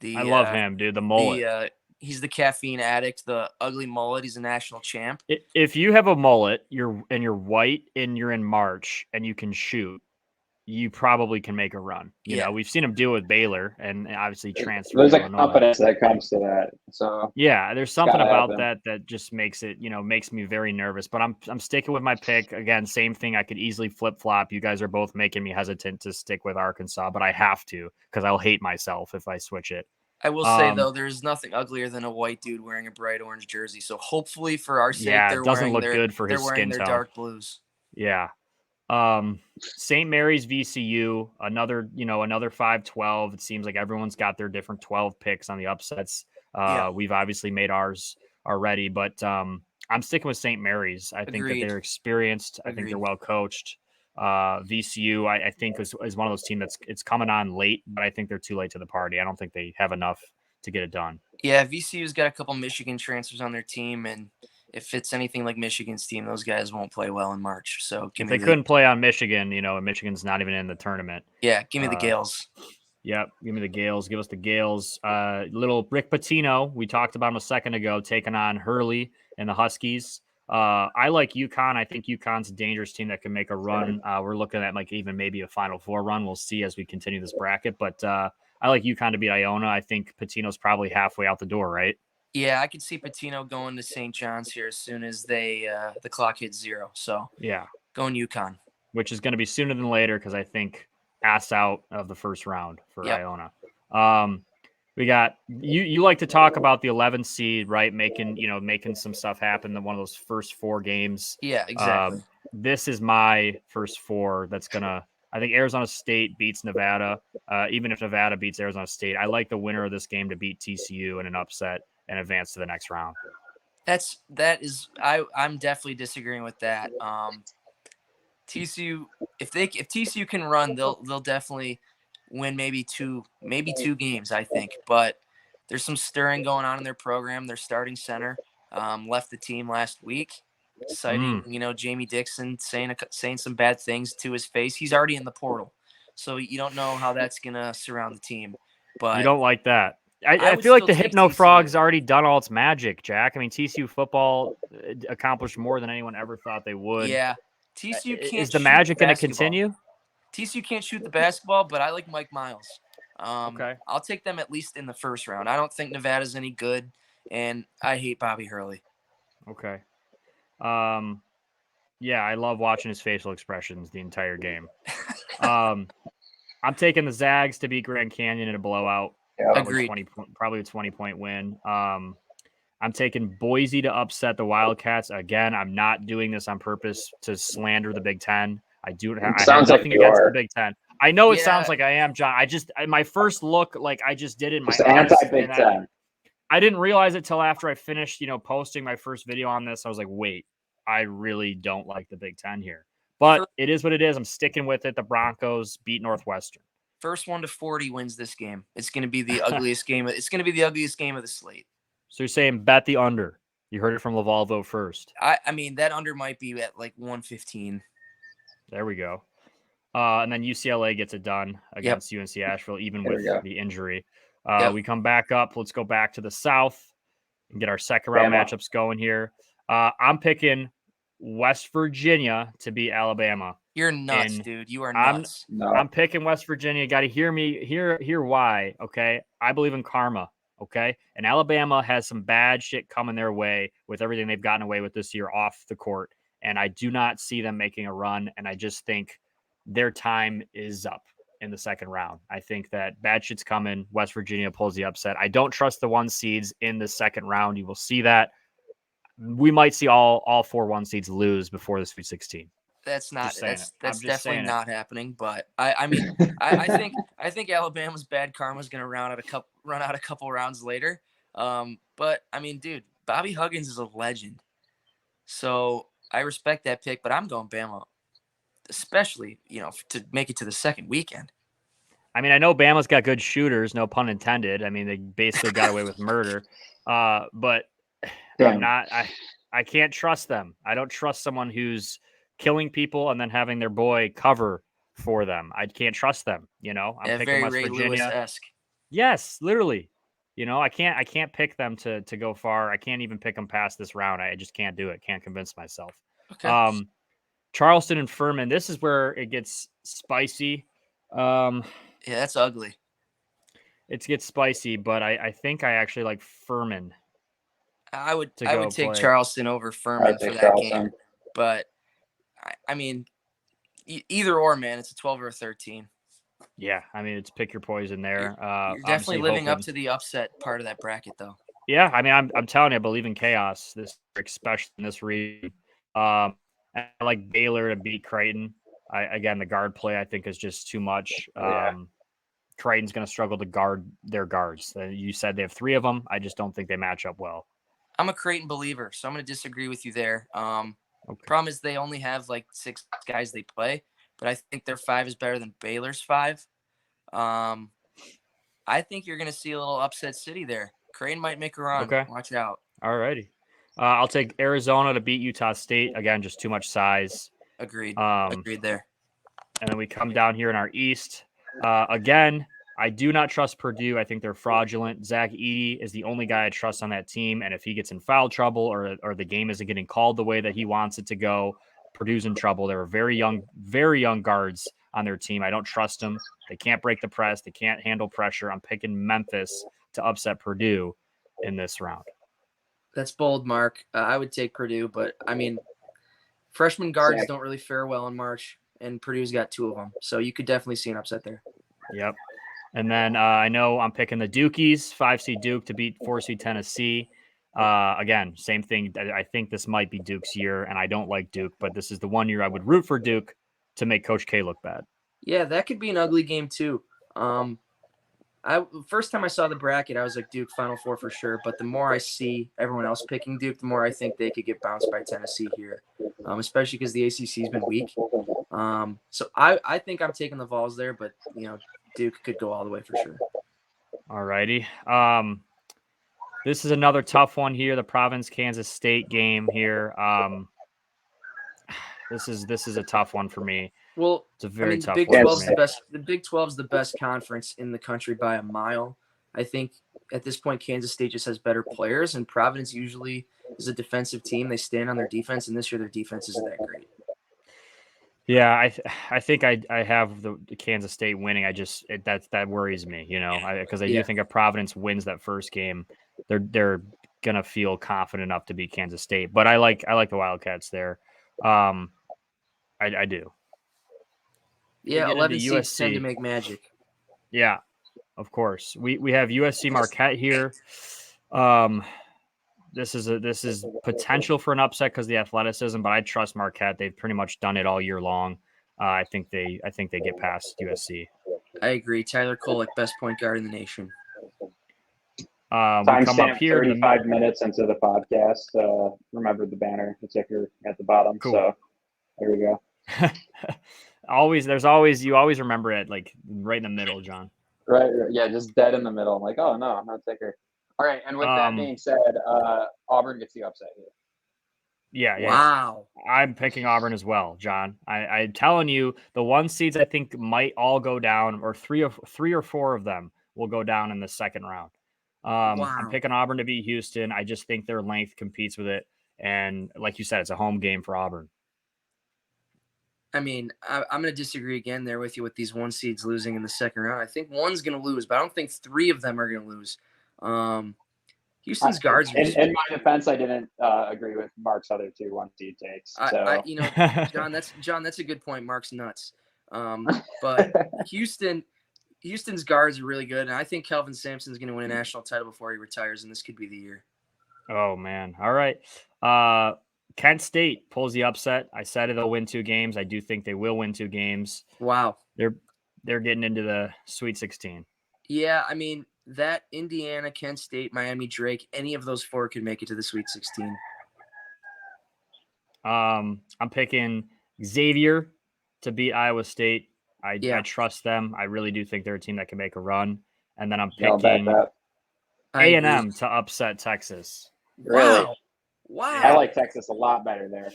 I love him, dude. The mullet. He's the caffeine addict, the ugly mullet. He's a national champ. If you have a mullet, you're white and you're in March and you can shoot, you probably can make a run. You know, we've seen him do it with Baylor and obviously transfer. There's a confidence that comes to that. So yeah, there's something about that just makes it, makes me very nervous. But I'm sticking with my pick. Again, same thing. I could easily flip flop. You guys are both making me hesitant to stick with Arkansas, but I have to because I'll hate myself if I switch it. I will say though, there's nothing uglier than a white dude wearing a bright orange jersey. So hopefully for our sake, it doesn't look good for his skin tone. Dark blues. Yeah. St. Mary's VCU, another 5-12. It seems like everyone's got their different 12 picks on the upsets. We've obviously made ours already, but I'm sticking with St. Mary's. I think that they're experienced. I think they're well coached. VCU, I think is one of those teams it's coming on late, but I think they're too late to the party. I don't think they have enough to get it done. Yeah, VCU's got a couple Michigan transfers on their team, and if it's anything like Michigan's team, those guys won't play well in March. So if they couldn't play on Michigan, and Michigan's not even in the tournament. Yeah, give me the Gales. Yep, give me the Gales. Give us the Gales. Little Rick Pitino, we talked about him a second ago, taking on Hurley and the Huskies. I like UConn. I think UConn's a dangerous team that can make a run. We're looking at even maybe a Final Four run. We'll see as we continue this bracket. But I like UConn to beat Iona. I think Pitino's probably halfway out the door, right? Yeah, I could see Pitino going to St. John's here as soon as the clock hits 0. So yeah, going UConn, which is going to be sooner than later because I think ass out of the first round for Iona. We got you like to talk about the 11th seed, right? Making some stuff happen in one of those first 4 games. Yeah, exactly. This is my first 4. I think Arizona State beats Nevada. Even if Nevada beats Arizona State, I like the winner of this game to beat TCU in an upset and advance to the next round. I'm definitely disagreeing with that. TCU, if TCU can run, they'll definitely win maybe two games, I think. But there's some stirring going on in their program. Their starting center left the team last week, citing Jamie Dixon saying some bad things to his face. He's already in the portal, so you don't know how that's gonna surround the team. But you don't like that. I feel like the Hypno Frog's already done all its magic, Jack. I mean, TCU football accomplished more than anyone ever thought they would. Yeah, TCU can't. Is the magic going to continue? TCU can't shoot the basketball, but I like Mike Miles. Okay. I'll take them at least in the first round. I don't think Nevada's any good, and I hate Bobby Hurley. Okay. Yeah, I love watching his facial expressions the entire game. I'm taking the Zags to beat Grand Canyon in a blowout. Agreed. Probably a 20-point win. I'm taking Boise to upset the Wildcats. Again, I'm not doing this on purpose to slander the Big Ten. I have nothing against the Big Ten. I know it sounds like I am, John. My first look, I just did it in my eyes. Anti-Big Ten. I didn't realize it till after I finished, posting my first video on this. I was like, wait, I really don't like the Big Ten here. But it is what it is. I'm sticking with it. The Broncos beat Northwestern. First one to 40 wins this game. It's going to be the ugliest game. It's going to be the ugliest game of the slate. So you're saying bet the under. You heard it from Lovalvo first. I mean, that under might be at like 115. There we go. And then UCLA gets it done against UNC Asheville, even with the injury. We come back up. Let's go back to the South and get our second round matchups going here. I'm picking West Virginia to beat Alabama. You're nuts, dude. You are nuts. I'm picking West Virginia. Got to hear me. Hear why, okay? I believe in karma, okay? And Alabama has some bad shit coming their way with everything they've gotten away with this year off the court. And I do not see them making a run. And I just think their time is up in the second round. I think that bad shit's coming. West Virginia pulls the upset. I don't trust the 1 seeds in the second round. You will see that. We might see all 4 1 seeds lose before the Sweet 16. That's definitely not happening. But I mean, I think Alabama's bad karma is going to run out a couple rounds later. But I mean, dude, Bobby Huggins is a legend, so I respect that pick. But I'm going Bama, especially to make it to the second weekend. I mean, I know Bama's got good shooters, no pun intended. I mean, they basically got away with murder. But I can't trust them. I don't trust someone who's killing people and then having their boy cover for them. I can't trust them. I'm picking very West Ray Virginia. Lewis-esque. Yes, literally. I can't pick them to go far. I can't even pick them past this round. I just can't do it. Can't convince myself. Okay. Charleston and Furman. This is where it gets spicy. Yeah, that's ugly. It gets spicy, but I think I actually like Furman. I would take Charleston over Furman for that game. But I mean, either or, man. It's a 12 or a 13. Yeah, I mean, it's pick your poison there. You're definitely living up to the upset part of that bracket, though. Yeah, I mean, I'm telling you, I believe in chaos. Especially in this region. I like Baylor to beat Creighton. Again, the guard play I think is just too much. Creighton's going to struggle to guard their guards. You said they have 3 of them. I just don't think they match up well. I'm a Creighton believer, so I'm going to disagree with you there. Problem is they only have like 6 guys they play, but I think their 5 is better than Baylor's 5. I think you're going to see a little upset city there. Creighton might make a run. Okay. Watch out. All righty. I'll take Arizona to beat Utah State. Again, just too much size. Agreed. Agreed there. And then we come down here in our East. Again, I do not trust Purdue. I think they're fraudulent. Zach Edey is the only guy I trust on that team. And if he gets in foul trouble or the game isn't getting called the way that he wants it to go, Purdue's in trouble. There are very young guards on their team. I don't trust them. They can't break the press. They can't handle pressure. I'm picking Memphis to upset Purdue in this round. That's bold, Mark. I would take Purdue, but I mean, freshman guards don't really fare well in March, and Purdue's got 2 of them. So you could definitely see an upset there. Yep. And then I know I'm picking the Dukies, 5-seed Duke to beat 4-seed Tennessee. Again, same thing. I think this might be Duke's year, and I don't like Duke, but this is the one year I would root for Duke to make Coach K look bad. Yeah, that could be an ugly game too. First time I saw the bracket, I was like Duke Final Four for sure. But the more I see everyone else picking Duke, the more I think they could get bounced by Tennessee here, especially because the ACC's been weak. So I think I'm taking the Vols there, but Duke could go all the way for sure. All righty. This is another tough one here. The Providence-Kansas State game here. This is a tough one for me. Well, it's a very tough one. The Big 12's the best conference in the country by a mile. I think at this point, Kansas State just has better players, and Providence usually is a defensive team. They stand on their defense, and this year their defense isn't that great. Yeah, I think I have the Kansas State winning. That worries me, because I do think if Providence wins that first game, they're gonna feel confident enough to beat Kansas State. But I like the Wildcats there. I do. Yeah, 11 seeds tend to make magic. Yeah, of course. We have USC Marquette here. This is potential for an upset because of the athleticism, but I trust Marquette. They've pretty much done it all year long. I think they get past USC. I agree. Tyler Kolek, best point guard in the nation. Timestamp 35 minutes into the podcast. Remember the banner, the ticker at the bottom. Cool. So there we go. You always remember it like right in the middle, John. Right. Yeah, just dead in the middle. I'm like, oh no, I'm not ticker. All right. And with that being said, Auburn gets the upset here. Yeah. Wow. I'm picking Auburn as well, John. I'm telling you, the 1 seeds I think might all go down, or three or four of them will go down in the second round. I'm Wow. picking Auburn to beat Houston. I just think their length competes with it, and like you said, it's a home game for Auburn. I mean, I'm going to disagree again there with you with these 1 seeds losing in the second round. I think one's going to lose, but I don't think 3 of them are going to lose. Houston's guards. In my defense, I didn't agree with Mark's other 2 1 seed takes. So. John, that's a good point. Mark's nuts. But Houston's guards are really good, and I think Kelvin Sampson's going to win a national title before he retires, and this could be the year. Oh man! All right. Kent State pulls the upset. I said they'll win 2 games. I do think they will win 2 games. Wow. They're getting into the Sweet 16. Yeah, I mean, that Indiana, Kent State, Miami, Drake, any of those 4 could make it to the Sweet 16. I'm picking Xavier to beat Iowa State. I trust them. I really do think they're a team that can make a run. And then I'm picking A&M to upset Texas. Really? Wow. I like Texas a lot better there.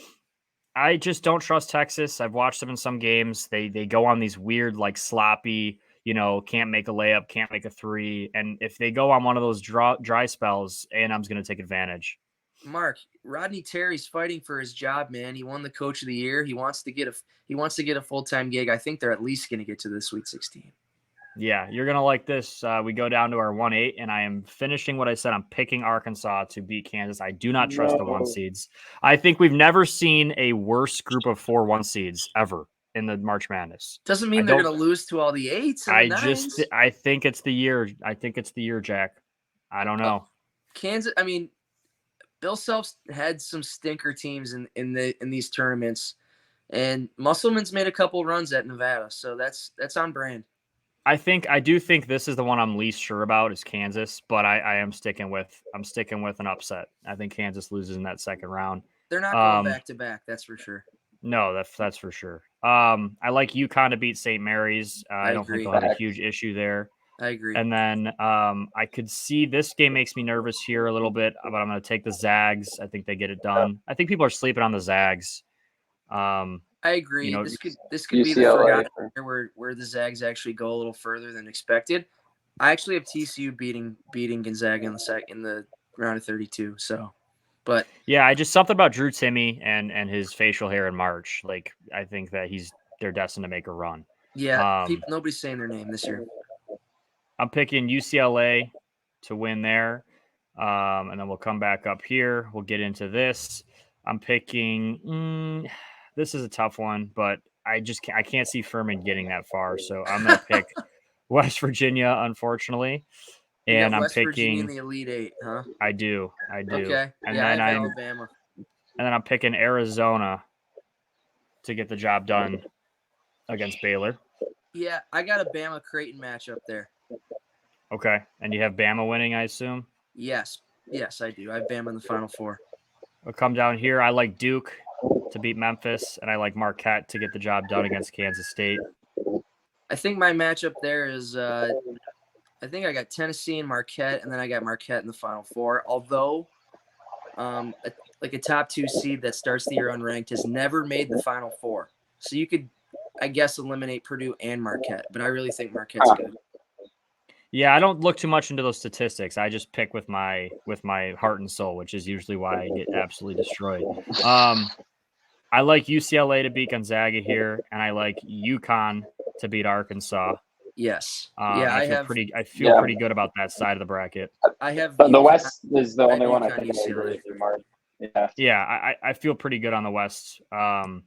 I just don't trust Texas. I've watched them in some games. They go on these weird, like sloppy, can't make a layup, can't make a 3. And if they go on one of those dry spells, A&M's going to take advantage. Mark, Rodney Terry's fighting for his job, man. He won the Coach of the Year. He wants to get a full-time gig. I think they're at least going to get to the Sweet 16. Yeah, you're going to like this. We go down to our 1-8, and I am finishing what I said. I'm picking Arkansas to beat Kansas. I do not trust the 1 seeds. I think we've never seen a worse group of 4 1 seeds ever in the March Madness. Doesn't mean they're going to lose to all the 8s and the 9s. I think it's the year. I think it's the year, Jack. I don't know. Kansas, I mean, Bill Self's had some stinker teams in these tournaments, and Musselman's made a couple runs at Nevada, so that's on brand. I do think this is the one I'm least sure about is Kansas, but I'm sticking with an upset. I think Kansas loses in that second round. They're not going back to back, that's for sure. No, that's for sure. I like UConn to beat St. Mary's. I don't think they'll have a huge issue there. I agree. And then I could see this game makes me nervous here a little bit, but I'm going to take the Zags. I think they get it done. I think people are sleeping on the Zags. I agree. This could be the forgotten year where the Zags actually go a little further than expected. I actually have TCU beating Gonzaga in the round of 32. So, but yeah, I just something about Drew Timme and his facial hair in March. Like I think that they're destined to make a run. Yeah, nobody's saying their name this year. I'm picking UCLA to win there, and then we'll come back up here. We'll get into this. I'm picking. This is a tough one, but I can't see Furman getting that far. So I'm going to pick West Virginia, unfortunately. And I'm picking Virginia in the Elite 8, huh? I do. Okay. And yeah, then Alabama. And then I'm picking Arizona to get the job done against Baylor. Yeah, I got a Bama Creighton matchup there. Okay. And you have Bama winning, I assume? Yes, I do. I have Bama in the Final Four. I'll come down here. I like Duke to beat Memphis, and I like Marquette to get the job done against Kansas State. I think my matchup there is I think I got Tennessee and Marquette, and then I got Marquette in the Final Four. Although like a top 2 seed that starts the year unranked has never made the Final Four. So you could, I guess, eliminate Purdue and Marquette, but I really think Marquette's good. Yeah, I don't look too much into those statistics. I just pick with my heart and soul, which is usually why I get absolutely destroyed. I like UCLA to beat Gonzaga here, and I like UConn to beat Arkansas. Yes. I feel pretty good about that side of the bracket. I have the West is the only one I think I agree with you, Mark. Yeah, I feel pretty good on the West. And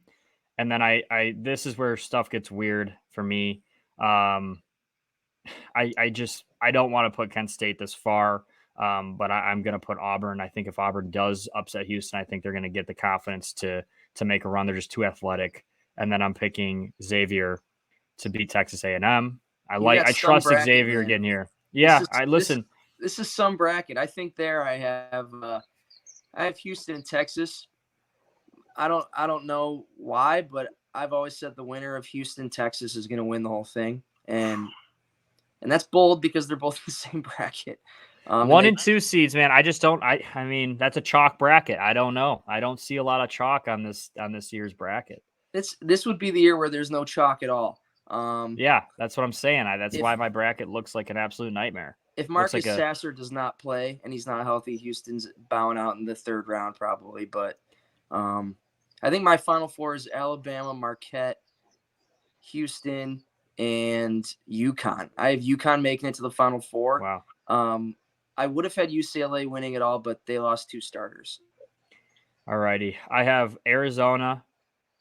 then I this is where stuff gets weird for me. I don't want to put Kent State this far, but I'm going to put Auburn. I think if Auburn does upset Houston, I think they're going to get the confidence to make a run. They're just too athletic. And then I'm picking Xavier to beat Texas A&M. I trust bracket, Xavier man. Getting here. Yeah, listen. This is some bracket. I think there I have Houston and Texas. I don't know why, but I've always said the winner of Houston, Texas is going to win the whole thing. And that's bold because they're both in the same bracket. 1 and 2 seeds, man. I just don't. I mean, that's a chalk bracket. I don't know. I don't see a lot of chalk on this year's bracket. This would be the year where there's no chalk at all. Yeah, that's what I'm saying. That's why my bracket looks like an absolute nightmare. If Marcus Sasser does not play and he's not healthy, Houston's bowing out in the 3rd round probably. But I think my Final Four is Alabama, Marquette, Houston, and UConn. I have UConn making it to the Final Four. Wow. I would have had UCLA winning it all, but they lost 2 starters. All righty. I have Arizona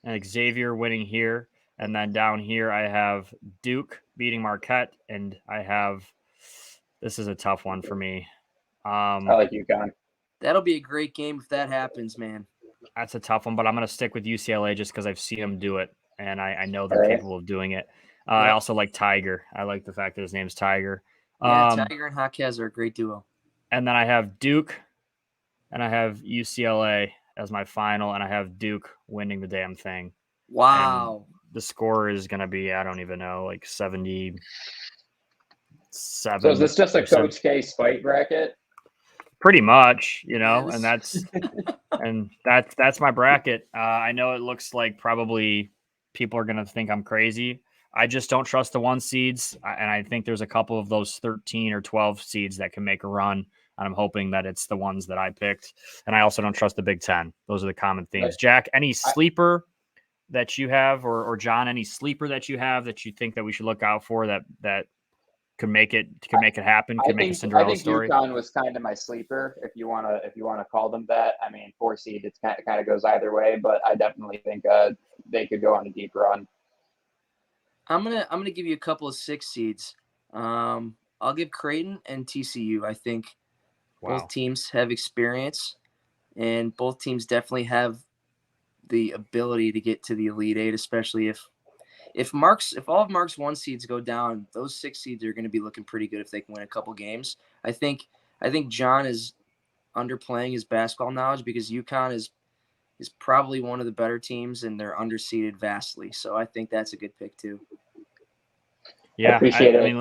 and Xavier winning here. And then down here, I have Duke beating Marquette. And I have – this is a tough one for me. I like UConn. That'll be a great game if that happens, man. That's a tough one, but I'm going to stick with UCLA just because I've seen them do it. And I know they're capable of doing it. I also like Tiger. I like the fact that his name's Tiger. Yeah, Tiger and Jaquez are a great duo. And then I have Duke, and I have UCLA as my final, and I have Duke winning the damn thing. Wow. And the score is going to be, I don't even know, like 77. So is this just a Coach K spite bracket? Pretty much, and that's my bracket. I know it looks like probably people are going to think I'm crazy. I just don't trust the 1 seeds, and I think there's a couple of those 13 or 12 seeds that can make a run, and I'm hoping that it's the ones that I picked. And I also don't trust the Big Ten. Those are the common themes. Right. Jack, any sleeper that you have, or John, any sleeper that you have that you think that we should look out for that could make it happen, could make a Cinderella story? I think UConn was kind of my sleeper, if you want to call them that. I mean, 4 seed, it kind of goes either way, but I definitely think they could go on a deep run. I'm gonna give you a couple of 6 seeds. I'll give Creighton and TCU. I think both teams have experience, and both teams definitely have the ability to get to the Elite Eight, especially if all of Mark's 1 seeds go down, those 6 seeds are going to be looking pretty good if they can win a couple games. I think John is underplaying his basketball knowledge because UConn is probably one of the better teams, and they're underseeded vastly. So I think that's a good pick too. Yeah, I appreciate it.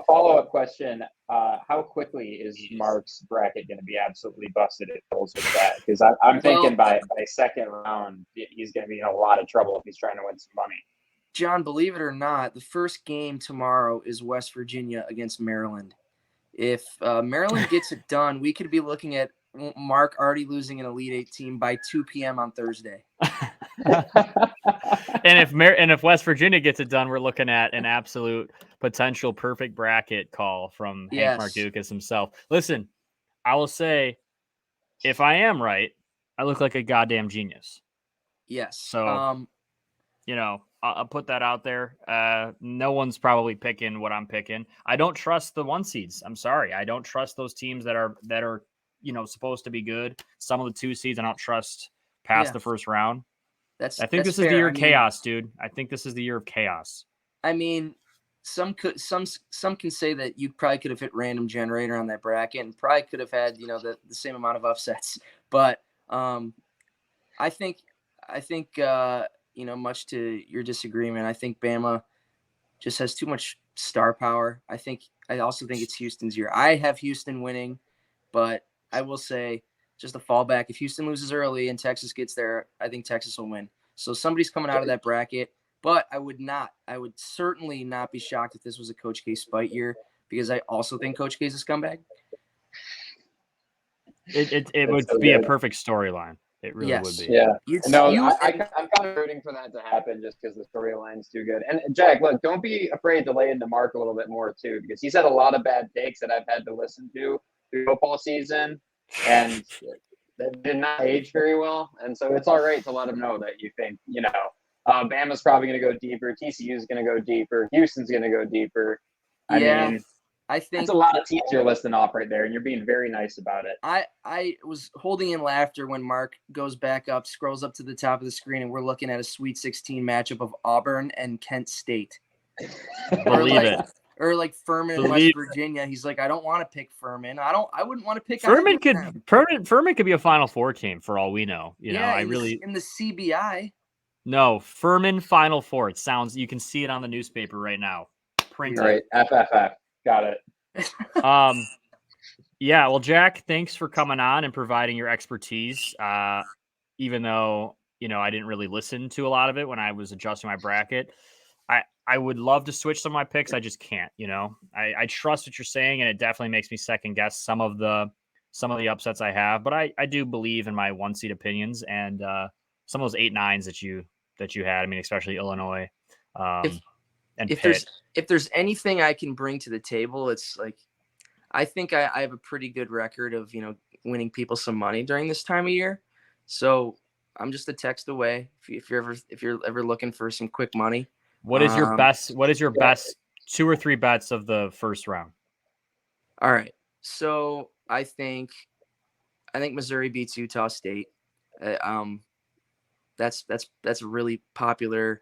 Follow-up question: how quickly is Mark's bracket going to be absolutely busted at goals with that? Because I'm thinking by 2nd round, he's going to be in a lot of trouble if he's trying to win some money. John, believe it or not, the first game tomorrow is West Virginia against Maryland. If Maryland gets it done, we could be looking at Mark already losing an Elite Eight team by 2 p.m. on Thursday. And if West Virginia gets it done, we're looking at an absolute potential perfect bracket call from Hank Mardukas himself. Listen, I will say, if I am right, I look like a goddamn genius. Yes. So, I'll put that out there. No one's probably picking what I'm picking. I don't trust the 1 seeds. I'm sorry. I don't trust those teams that are supposed to be good. Some of the 2 seeds I don't trust past the first round. I think this is the year of chaos, dude. I think this is the year of chaos. I mean, some can say that you probably could have hit random generator on that bracket and probably could have had, the same amount of upsets. But I think much to your disagreement, I think Bama just has too much star power. I also think it's Houston's year. I have Houston winning, but I will say, just a fallback, if Houston loses early and Texas gets there, I think Texas will win. So somebody's coming out of that bracket, but I would certainly not be shocked if this was a Coach K spite year, because I also think Coach K is a scumbag. It would be a perfect storyline. It really would be. Yeah. I'm kind of rooting for that to happen just because the storyline's too good. And Jack, look, don't be afraid to lay into Mark a little bit more too, because he's had a lot of bad takes that I've had to listen to through football season, and they did not age very well. And so it's all right to let him know that you think, Bama's probably going to go deeper. TCU's going to go deeper. Houston's going to go deeper. I mean, I think that's a lot of teams you're listing off right there, and you're being very nice about it. I was holding in laughter when Mark goes back up, scrolls up to the top of the screen, and we're looking at a Sweet 16 matchup of Auburn and Kent State. Believe it. Or like Furman in West Virginia. He's like, I don't want to pick Furman. I wouldn't want to pick Furman. Furman could be a Final Four team for all we know. I really in the CBI. No, Furman Final Four. It sounds, you can see it on the newspaper right now. Printed. All right, FFF. Got it. Yeah, well, Jack, thanks for coming on and providing your expertise. Even though, I didn't really listen to a lot of it when I was adjusting my bracket. I would love to switch some of my picks. I just can't, I trust what you're saying, and it definitely makes me second guess some of the upsets I have, but I do believe in my one seed opinions and some of those 8-9s that you had. I mean, especially Illinois and if Pitt. there's anything I can bring to the table, it's like I think I have a pretty good record of winning people some money during this time of year. So I'm just a text away if you're ever looking for some quick money. What is your best? What is your best 2 or 3 bets of the first round? All right, so I think Missouri beats Utah State. That's a really popular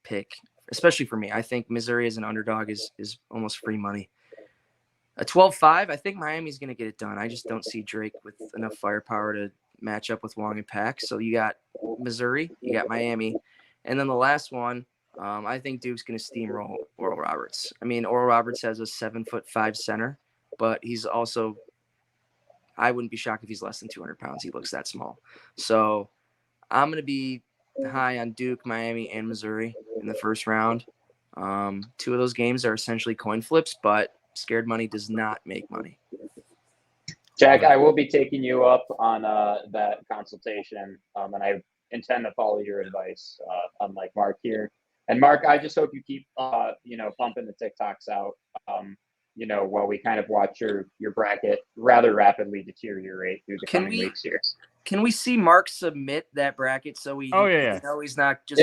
pick, especially for me. I think Missouri as an underdog is almost free money. A 12-5, I think Miami's going to get it done. I just don't see Drake with enough firepower to match up with Wong and Pack. So you got Missouri, you got Miami, and then the last one, I think Duke's going to steamroll Oral Roberts. I mean, Oral Roberts has a 7'5" center, but he's also, I wouldn't be shocked if he's less than 200 pounds. He looks that small. So I'm going to be high on Duke, Miami, and Missouri in the first round. 2 of those games are essentially coin flips, but scared money does not make money. Jack, I will be taking you up on that consultation, and I intend to follow your advice, unlike Mark here. And Mark, I just hope you keep, pumping the TikToks out, while we kind of watch your bracket rather rapidly deteriorate through the coming weeks here. Can we see Mark submit that bracket so we know he's not just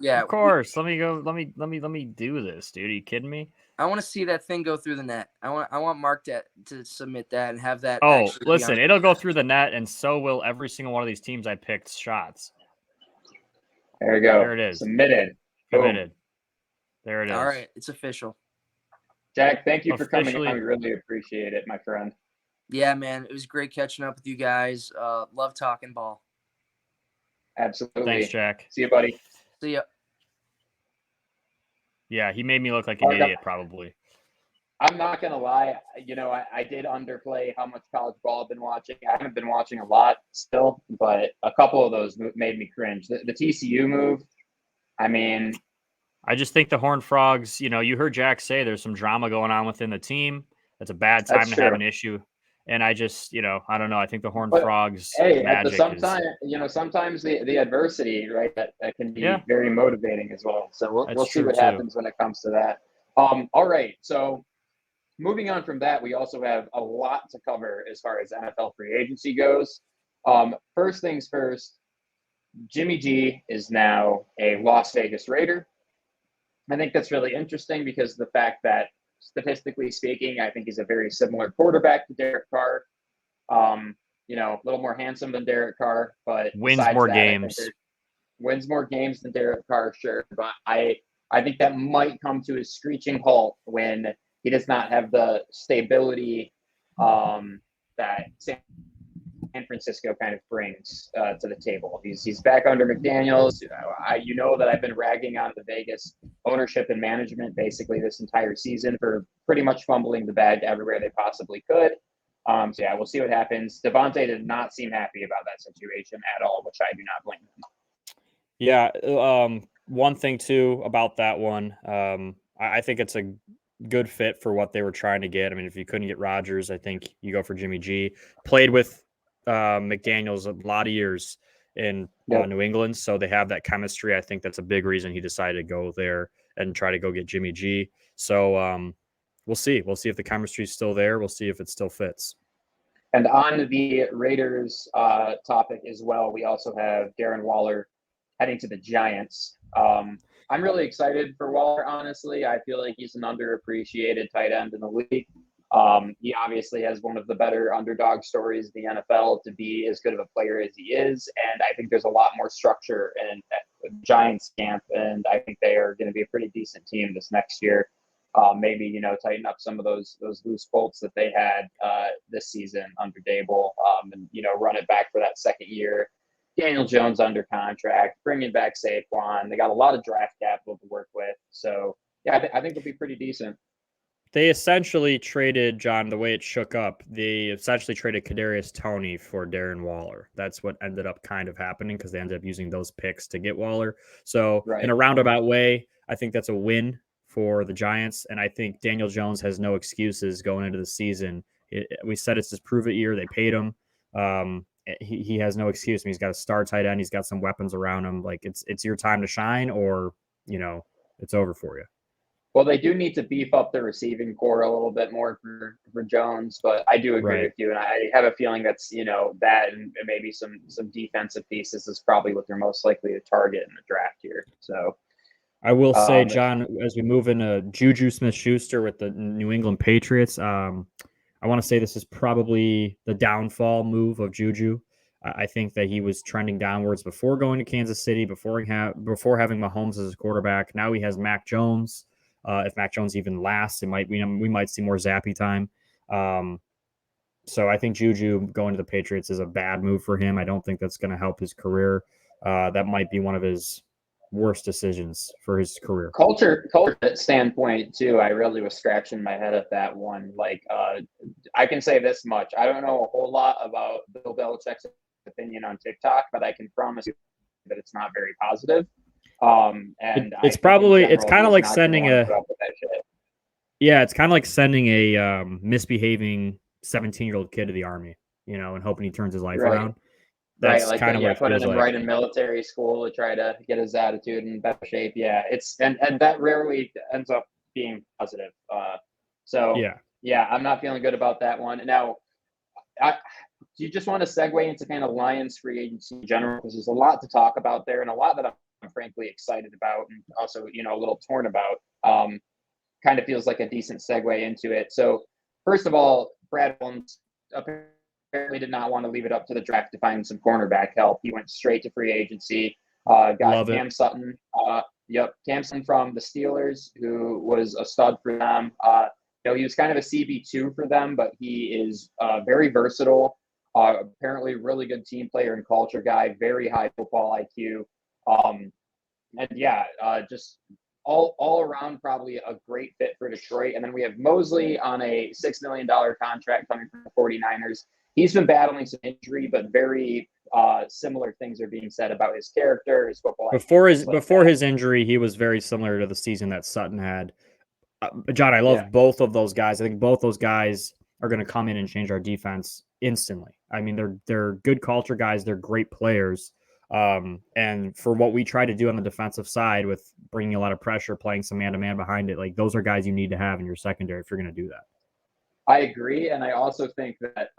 yeah. Of course. Let me go. Let me do this, dude. Are you kidding me? I want to see that thing go through the net. I want Mark to submit that and have that. Oh, listen, it'll go through the net, and so will every single one of these teams I picked shots. There you go. There it is. Submitted. Committed. There it is. All right, it's official. Jack, thank you for coming on. We really appreciate it, my friend. Yeah, man, it was great catching up with you guys. Love talking ball. Absolutely. Thanks, Jack. See you, buddy. See ya. Yeah, he made me look like an idiot, probably. I'm not going to lie. I did underplay how much college ball I've been watching. I haven't been watching a lot still, but a couple of those made me cringe. The TCU move, I mean. I just think the Horned Frogs, you heard Jack say there's some drama going on within the team. That's a bad time to have an issue. And I just, I don't know. I think the Horned Frogs. Hey, sometimes the adversity, right, that can be very motivating as well. So we'll see what happens when it comes to that. All right. So moving on from that, we also have a lot to cover as far as NFL free agency goes. First things first, Jimmy G is now a Las Vegas Raider. I think that's really interesting because of the fact that, statistically speaking, I think he's a very similar quarterback to Derek Carr. A little more handsome than Derek Carr, but wins more games. Wins more games than Derek Carr, sure. But I think that might come to a screeching halt when he does not have the stability that San Francisco kind of brings to the table. He's back under McDaniels. That I've been ragging on the Vegas ownership and management basically this entire season for pretty much fumbling the bag everywhere they possibly could. We'll see what happens. Devontae did not seem happy about that situation at all, which I do not blame him. Yeah. One thing too about that one, I think it's a good fit for what they were trying to get. I mean, if you couldn't get Rodgers, I think you go for Jimmy G. Played with McDaniels a lot of years in New England, so they have that chemistry. I think that's a big reason he decided to go there and try to go get Jimmy G. So we'll see. We'll see if the chemistry is still there. We'll see if it still fits. And on the Raiders topic as well, we also have Darren Waller heading to the Giants. I'm really excited for Waller, honestly. I feel like he's an underappreciated tight end in the league. He obviously has one of the better underdog stories in the NFL to be as good of a player as he is. And I think there's a lot more structure in the Giants camp. And I think they are going to be a pretty decent team this next year. Maybe, tighten up some of those loose bolts that they had this season under Dable and, run it back for that second year. Daniel Jones under contract, bringing back Saquon. They got a lot of draft capital to work with. So, yeah, I think it'll be pretty decent. They essentially traded, John, the way it shook up, they essentially traded Kadarius Toney for Darren Waller. That's what ended up kind of happening because they ended up using those picks to get Waller. So in a roundabout way, I think that's a win for the Giants. And I think Daniel Jones has no excuses going into the season. We said it's his prove it year. They paid him. He has no excuse. He's got a star tight end. He's got some weapons around him. Like it's your time to shine, or it's over for you. Well, they do need to beef up the receiving core a little bit more for Jones, but I do agree with you, and I have a feeling that's that and maybe some defensive pieces is probably what they're most likely to target in the draft here. So I will say, John, as we move into Juju Smith-Schuster with the New England Patriots, I want to say this is probably the downfall move of Juju. I think that he was trending downwards before going to Kansas City, before having Mahomes as his quarterback. Now he has Mac Jones. If Mac Jones even lasts, we might see more Zappy time. So I think Juju going to the Patriots is a bad move for him. I don't think that's going to help his career. That might be one of his worst decisions for his career. Culture standpoint too, I really was scratching my head at that one. Like, I can say this much: I don't know a whole lot about Bill Belichick's opinion on TikTok, but I can promise you that it's not very positive. And it's kind of like sending it's kind of like sending a misbehaving 17-year-old kid to the army, and hoping he turns his life around. That's kind of what putting him right in military school to try to get his attitude in better shape. Yeah, and that rarely ends up being positive. I'm not feeling good about that one. Now, do you just want to segue into kind of Lions free agency in general, because there's a lot to talk about there and a lot that I'm frankly excited about and also a little torn about. Kind of feels like a decent segue into it. So first of all, Brad Holmes apparently did not want to leave it up to the draft to find some cornerback help. He went straight to free agency. Got Cam Sutton. Cam Sutton from the Steelers, who was a stud for them. He was kind of a CB2 for them, but he is very versatile. Apparently, really good team player and culture guy. Very high football IQ. Just all around probably a great fit for Detroit. And then we have Mosley on a $6 million contract coming from the 49ers. He's been battling some injury, but very similar things are being said about his character, his football. Before his injury, he was very similar to the season that Sutton had. John, I love both of those guys. I think both those guys are going to come in and change our defense instantly. I mean, they're good culture guys. They're great players. And for what we try to do on the defensive side with bringing a lot of pressure, playing some man-to-man behind it, like those are guys you need to have in your secondary if you're going to do that. I agree. And I also think that,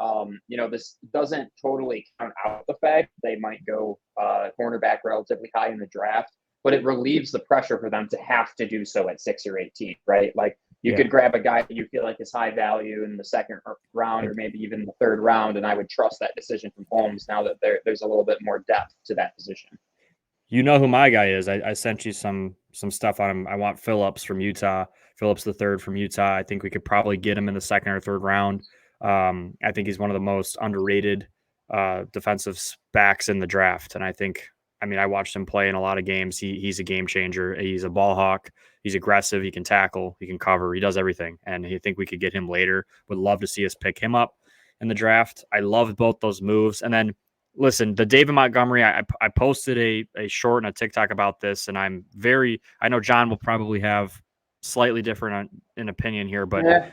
this doesn't totally count out the fact they might go cornerback relatively high in the draft, but it relieves the pressure for them to have to do so at 6 or 18, right? Like you could grab a guy that you feel like is high value in the second round or maybe even the third round, and I would trust that decision from Holmes now that there's a little bit more depth to that position. You know who my guy is. I sent you some stuff on him. I want Phillips from Utah. Phillips the third from Utah. I think we could probably get him in the second or third round. I think he's one of the most underrated defensive backs in the draft. And I watched him play in a lot of games. He's a game changer. He's a ball hawk. He's aggressive. He can tackle. He can cover. He does everything. And I think we could get him later. Would love to see us pick him up in the draft. I love both those moves. And then, listen, the David Montgomery, I posted a short and a TikTok about this, and I know John will probably have slightly different an opinion here, but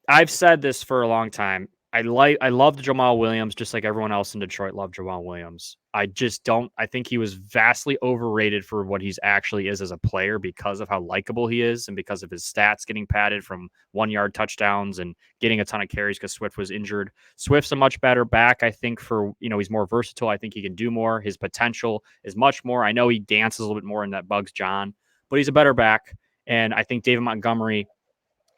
I've said this for a long time. I loved Jamal Williams just like everyone else in Detroit loved Jamal Williams. I think he was vastly overrated for what he's actually is as a player because of how likable he is and because of his stats getting padded from 1-yard touchdowns and getting a ton of carries because Swift was injured. Swift's a much better back, I think, for, he's more versatile. I think he can do more. His potential is much more. I know he dances a little bit more and that bugs John, but he's a better back. And I think David Montgomery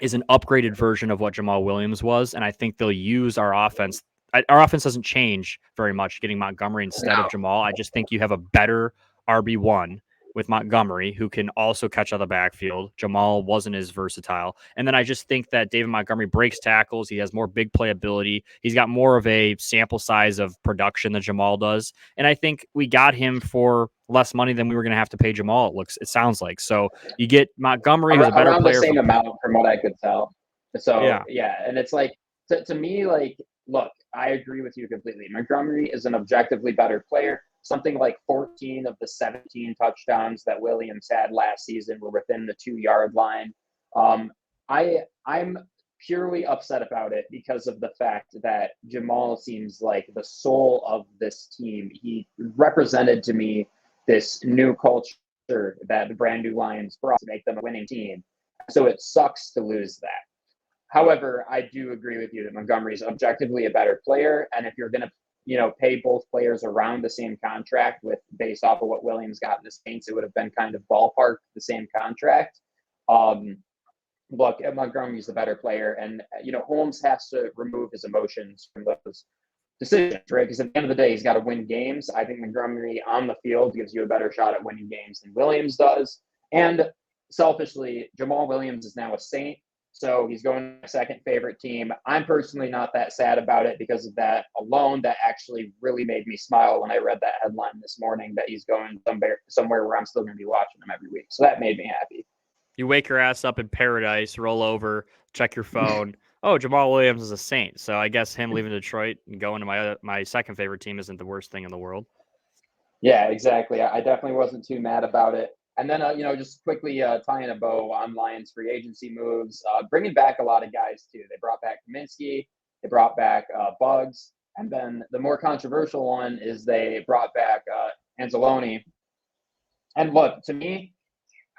is an upgraded version of what Jamal Williams was. And I think they'll use our offense. Our offense doesn't change very much getting Montgomery instead of Jamal. I just think you have a better RB1 with Montgomery, who can also catch out of the backfield. Jamal wasn't as versatile. And then I just think that David Montgomery breaks tackles. He has more big play ability. He's got more of a sample size of production than Jamal does. And I think we got him for less money than we were going to have to pay Jamal, it sounds like. So you get Montgomery, who's a better around player. The same amount from what I could tell. So, yeah. And it's like, to me, like, look, I agree with you completely. Montgomery is an objectively better player. Something like 14 of the 17 touchdowns that Williams had last season were within the 2-yard line. I'm purely upset about it because of the fact that Jamal seems like the soul of this team. He represented to me this new culture that the brand new Lions brought to make them a winning team. So it sucks to lose that. However, I do agree with you that Montgomery is objectively a better player. And if you're going to pay both players around the same contract based off of what Williams got in the Saints, it would have been kind of ballpark the same contract. Look, Montgomery's the better player, and Holmes has to remove his emotions from those decisions, right? Because at the end of the day, he's got to win games. I think Montgomery on the field gives you a better shot at winning games than Williams does. And selfishly, Jamal Williams is now a Saint. So he's going to my second favorite team. I'm personally not that sad about it because of that alone. That actually really made me smile when I read that headline this morning that he's going somewhere where I'm still going to be watching him every week. So that made me happy. You wake your ass up in paradise, roll over, check your phone. Oh, Jamal Williams is a Saint. So I guess him leaving Detroit and going to my second favorite team isn't the worst thing in the world. Yeah, exactly. I definitely wasn't too mad about it. And then, just quickly tying a bow on Lions free agency moves, bringing back a lot of guys, too. They brought back Kaminsky. They brought back Bugs. And then the more controversial one is they brought back Anzalone. And look, to me,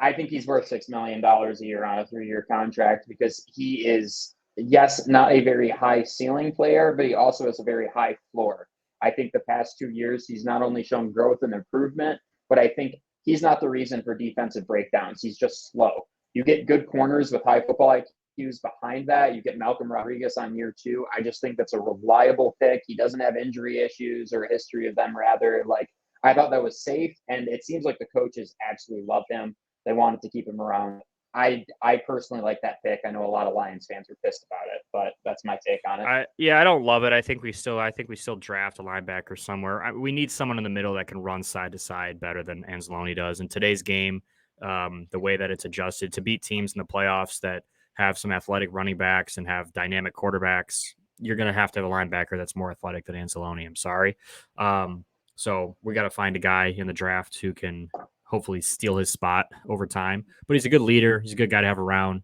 I think he's worth $6 million a year on a 3-year contract because he is, yes, not a very high ceiling player, but he also has a very high floor. I think the past 2 years, he's not only shown growth and improvement, but I think he's not the reason for defensive breakdowns. He's just slow. You get good corners with high football IQs behind that. You get Malcolm Rodriguez on year 2. I just think that's a reliable pick. He doesn't have injury issues or a history of them, rather. Like, I thought that was safe, and it seems like the coaches absolutely love him. They wanted to keep him around. I personally like that pick. I know a lot of Lions fans were pissed about it, but that's my take on it. I don't love it. I think we still draft a linebacker somewhere. We need someone in the middle that can run side to side better than Anzalone does. In today's game, the way that it's adjusted to beat teams in the playoffs that have some athletic running backs and have dynamic quarterbacks, you're going to have a linebacker that's more athletic than Anzalone. I'm sorry. So we got to find a guy in the draft who can hopefully steal his spot over time. But he's a good leader. He's a good guy to have around.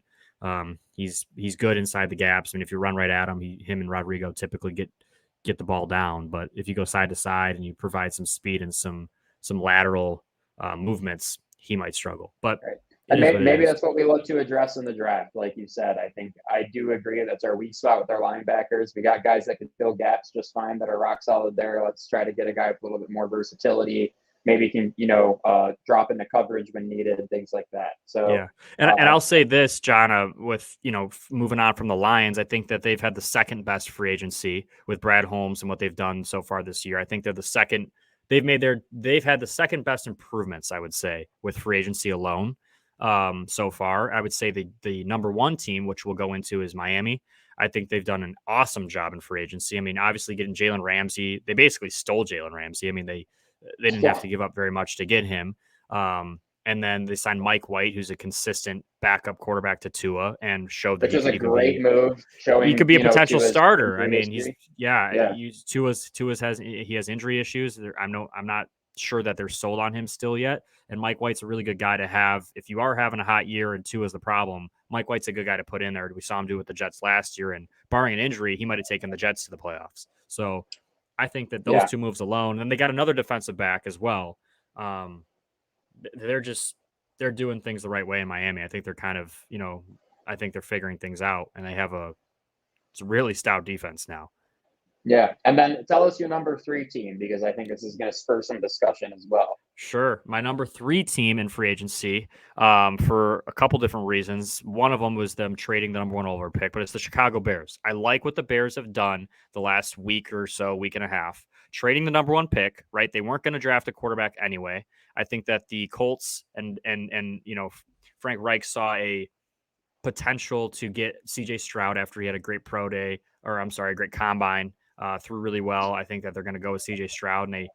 He's good inside the gaps. I mean, if you run right at him, him and Rodrigo typically get the ball down. But if you go side to side and you provide some speed and some lateral movements, he might struggle. But right. And maybe that's what we look to address in the draft. Like you said, I do agree that's our weak spot with our linebackers. We got guys that can fill gaps just fine, that are rock solid there. Let's try to get a guy with a little bit more versatility. Maybe can, drop into coverage when needed and things like that. So, yeah. And I'll say this, John, with, moving on from the Lions, I think that they've had the second best free agency with Brad Holmes and what they've done so far this year. I think they're the second. They've had the second best improvements, I would say, with free agency alone so far. I would say the number one team, which we'll go into, is Miami. I think they've done an awesome job in free agency. I mean, obviously getting Jalen Ramsey, they basically stole Jalen Ramsey. I mean, they didn't have to give up very much to get him. And then they signed Mike White, who's a consistent backup quarterback to Tua, and showed that which is a great move. Showing he could be a potential Tua's starter. I mean, history. Tua's has injury issues. I'm not sure that they're sold on him still yet. And Mike White's a really good guy to have if you are having a hot year and Tua's the problem. Mike White's a good guy to put in there. We saw him do with the Jets last year, and barring an injury, he might have taken the Jets to the playoffs. So I think that those two moves alone, and they got another defensive back as well. They're doing things the right way in Miami. I think they're kind of, I think they're figuring things out, and they have it's a really stout defense now. Yeah. And then tell us your number 3 team, because I think this is going to spur some discussion as well. Sure. My number 3 team in free agency, for a couple different reasons. One of them was them trading the number 1 overall pick, but it's the Chicago Bears. I like what the Bears have done the last week or so, week and a half. trading the number one pick, right? They weren't going to draft a quarterback anyway. I think that the Colts and Frank Reich saw a potential to get CJ Stroud after he had a great pro day, or I'm sorry, a great combine, threw really well. I think that they're going to go with CJ Stroud, and they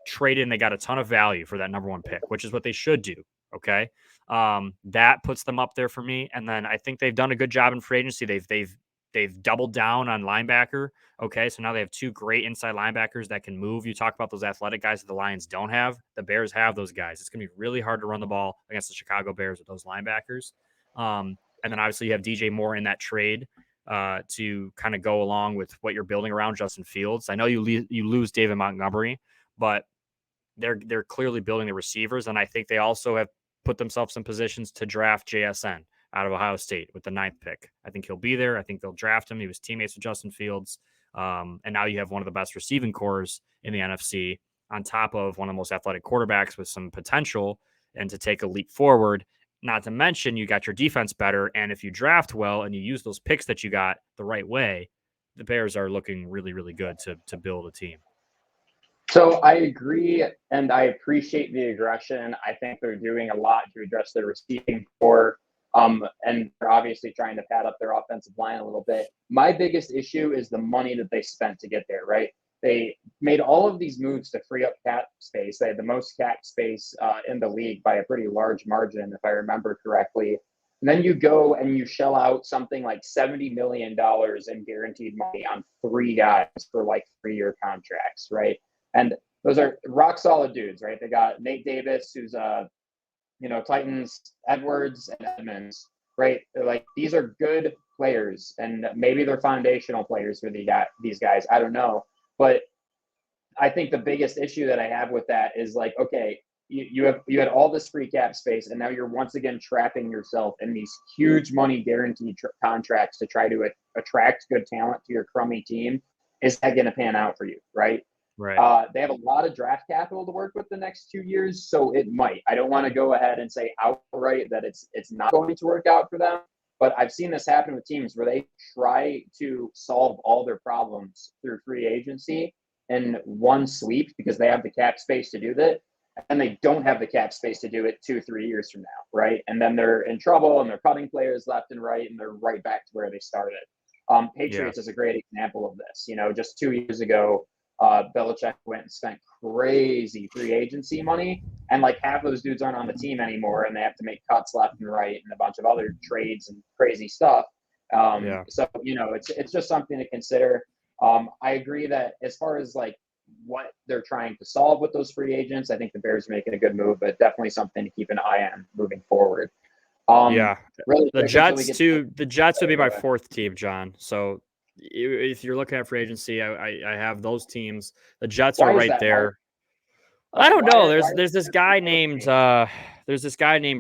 traded and they got a ton of value for that number one pick, which is what they should do. Okay. That puts them up there for me. And then I think they've done a good job in free agency. They've doubled down on linebacker. Okay. So now they have two great inside linebackers that can move. You talk about those athletic guys that the Lions don't have. The Bears have those guys. It's going to be really hard to run the ball against the Chicago Bears with those linebackers. And then obviously you have DJ Moore in that trade to kind of go along with what you're building around Justin Fields. I know you lose David Montgomery, but they're clearly building the receivers. And I think they also have put themselves in positions to draft JSN out of Ohio State with the 9th pick. I think he'll be there. I think they'll draft him. He was teammates with Justin Fields. And now you have one of the best receiving cores in the NFC on top of one of the most athletic quarterbacks with some potential and to take a leap forward. Not to mention, you got your defense better. And if you draft well and you use those picks that you got the right way, the Bears are looking really, really good to build a team. So I agree, and I appreciate the aggression. I think they're doing a lot to address their receiving core, and they're obviously trying to pad up their offensive line a little bit. My biggest issue is the money that they spent to get there, right? They made all of these moves to free up cap space. They had the most cap space in the league by a pretty large margin, if I remember correctly. And then you go and you shell out something like $70 million in guaranteed money on 3 guys for like 3-year contracts, right? And those are rock solid dudes, right? They got Nate Davis, who's Titans, Edwards, and Edmonds, right? They're like, these are good players, and maybe they're foundational players for these guys. I don't know. But I think the biggest issue that I have with that is like, okay, you had all this free cap space, and now you're once again trapping yourself in these huge money guaranteed contracts to try to attract good talent to your crummy team. Is that going to pan out for you, right? Right. They have a lot of draft capital to work with the next 2 years, so it might. I don't want to go ahead and say outright that it's not going to work out for them, but I've seen this happen with teams where they try to solve all their problems through free agency in one sweep because they have the cap space to do that, and they don't have the cap space to do it 2-3 years from now, right? And then they're in trouble and they're cutting players left and right, and they're right back to where they started. Patriots is a great example of this. Just 2 years ago, Belichick went and spent crazy free agency money, and like half those dudes aren't on the team anymore, and they have to make cuts left and right and a bunch of other trades and crazy stuff. So it's just something to consider. I agree that as far as like what they're trying to solve with those free agents, I think the Bears are making a good move, but definitely something to keep an eye on moving forward. Really, the Jets too. The Jets would be my 4th team, John. So if you're looking at free agency, I have those teams. The Jets are right there. I don't know. There's this guy named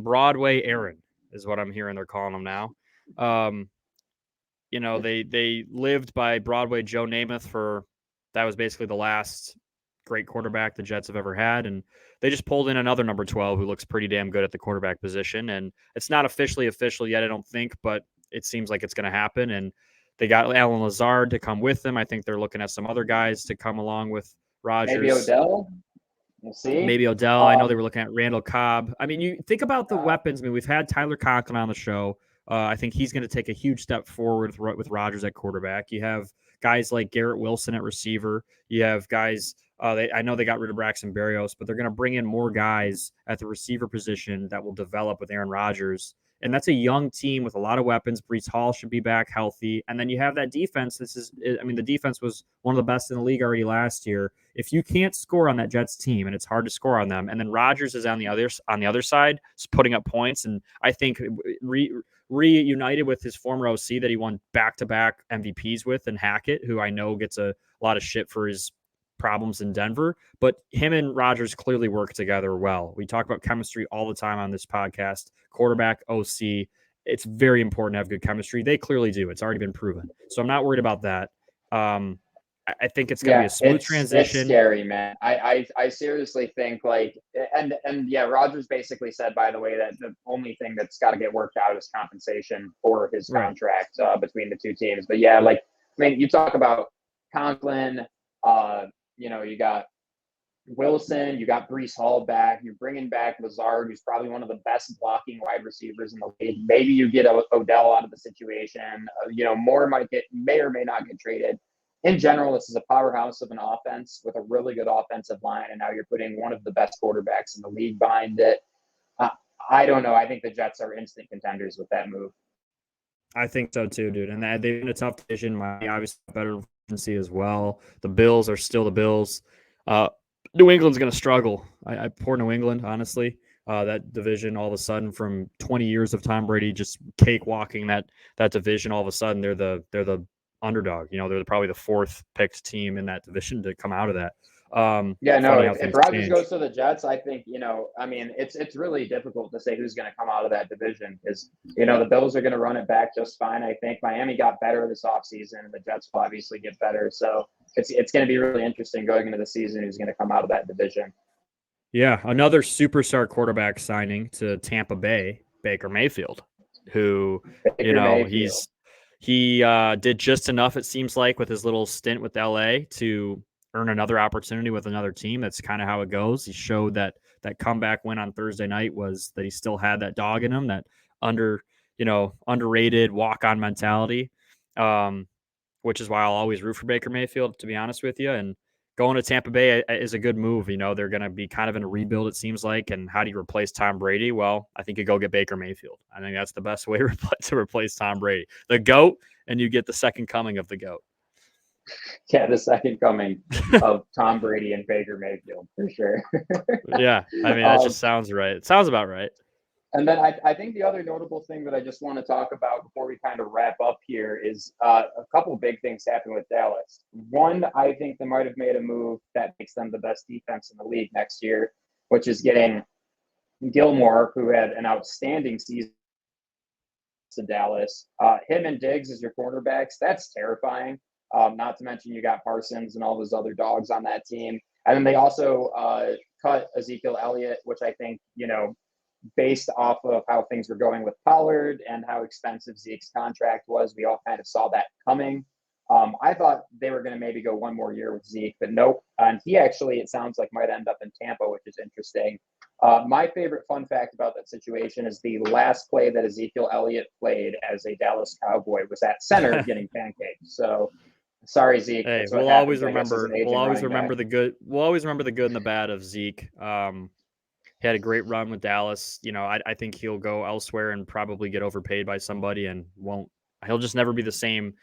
Broadway Aaron is what I'm hearing they're calling him now. They lived by Broadway Joe Namath that was basically the last great quarterback the Jets have ever had, and they just pulled in another number 12 who looks pretty damn good at the quarterback position, and it's not officially official yet, I don't think, but it seems like it's going to happen, and they got Alan Lazard to come with them. I think they're looking at some other guys to come along with Rodgers. Maybe Odell. We'll see. Maybe Odell. I know they were looking at Randall Cobb. I mean, you think about the weapons. I mean, we've had Tyler Conklin on the show. I think he's going to take a huge step forward with Rodgers at quarterback. You have guys like Garrett Wilson at receiver. You have guys. I know they got rid of Braxton Berrios, but they're going to bring in more guys at the receiver position that will develop with Aaron Rodgers. And that's a young team with a lot of weapons. Breece Hall should be back healthy. And then you have that defense. The defense was one of the best in the league already last year. If you can't score on that Jets team, and it's hard to score on them, and then Rodgers is on the other side, putting up points, and I think reunited with his former OC that he won back-to-back MVPs with, and Hackett, who I know gets a lot of shit for his problems in Denver, but him and Rodgers clearly work together well. We talk about chemistry all the time on this podcast. Quarterback, OC, it's very important to have good chemistry. They clearly do. It's already been proven. So I'm not worried about that. I think it's going to be a smooth transition. It's scary, man. I seriously think and Rodgers basically said, by the way, that the only thing that's got to get worked out is compensation for his contract between the two teams. But you talk about Conklin, you got Wilson, you got Brees Hall back. You're bringing back Lazard, who's probably one of the best blocking wide receivers in the league. Maybe you get Odell out of the situation. Moore may or may not get traded. In general, this is a powerhouse of an offense with a really good offensive line, and now you're putting one of the best quarterbacks in the league behind it. I don't know. I think the Jets are instant contenders with that move. I think so too, dude. And they've been a tough division. Miami obviously better efficiency as well. The Bills are still the Bills. New England's going to struggle. I poor New England, honestly. That division, all of a sudden, from 20 years of Tom Brady just cakewalking that division, all of a sudden they're the underdog. They're probably the fourth picked team in that division to come out of that. If Rodgers goes to the Jets, I think, it's really difficult to say who's going to come out of that division because, the Bills are going to run it back just fine. I think Miami got better this offseason and the Jets will obviously get better. So it's going to be really interesting going into the season who's going to come out of that division. Yeah, another superstar quarterback signing to Tampa Bay, Baker Mayfield, who, he did just enough, it seems like, with his little stint with LA to earn another opportunity with another team. That's kind of how it goes. He showed that comeback win on Thursday night was that he still had that dog in him, that underrated walk-on mentality, which is why I'll always root for Baker Mayfield, to be honest with you. And going to Tampa Bay is a good move. They're going to be kind of in a rebuild, it seems like. And how do you replace Tom Brady? Well, I think you go get Baker Mayfield. I think that's the best way to replace Tom Brady. The GOAT, and you get the second coming of the GOAT. Yeah, the second coming of Tom Brady and Baker Mayfield, for sure. Yeah, that just sounds right. It sounds about right. And then I think the other notable thing that I just want to talk about before we kind of wrap up here is a couple big things happened with Dallas. One, I think they might have made a move that makes them the best defense in the league next year, which is getting Gilmore, who had an outstanding season to Dallas. Him and Diggs as your cornerbacks, that's terrifying. Not to mention you got Parsons and all those other dogs on that team. And then they also cut Ezekiel Elliott, which I think, based off of how things were going with Pollard and how expensive Zeke's contract was, we all kind of saw that coming. I thought they were going to maybe go one more year with Zeke, but nope. And he actually, it sounds like, might end up in Tampa, which is interesting. My favorite fun fact about that situation is the last play that Ezekiel Elliott played as a Dallas Cowboy was at center getting pancaked. So sorry, Zeke. Hey, we'll always remember the good. We'll always remember the good and the bad of Zeke. He had a great run with Dallas. I think he'll go elsewhere and probably get overpaid by somebody and he'll just never be the same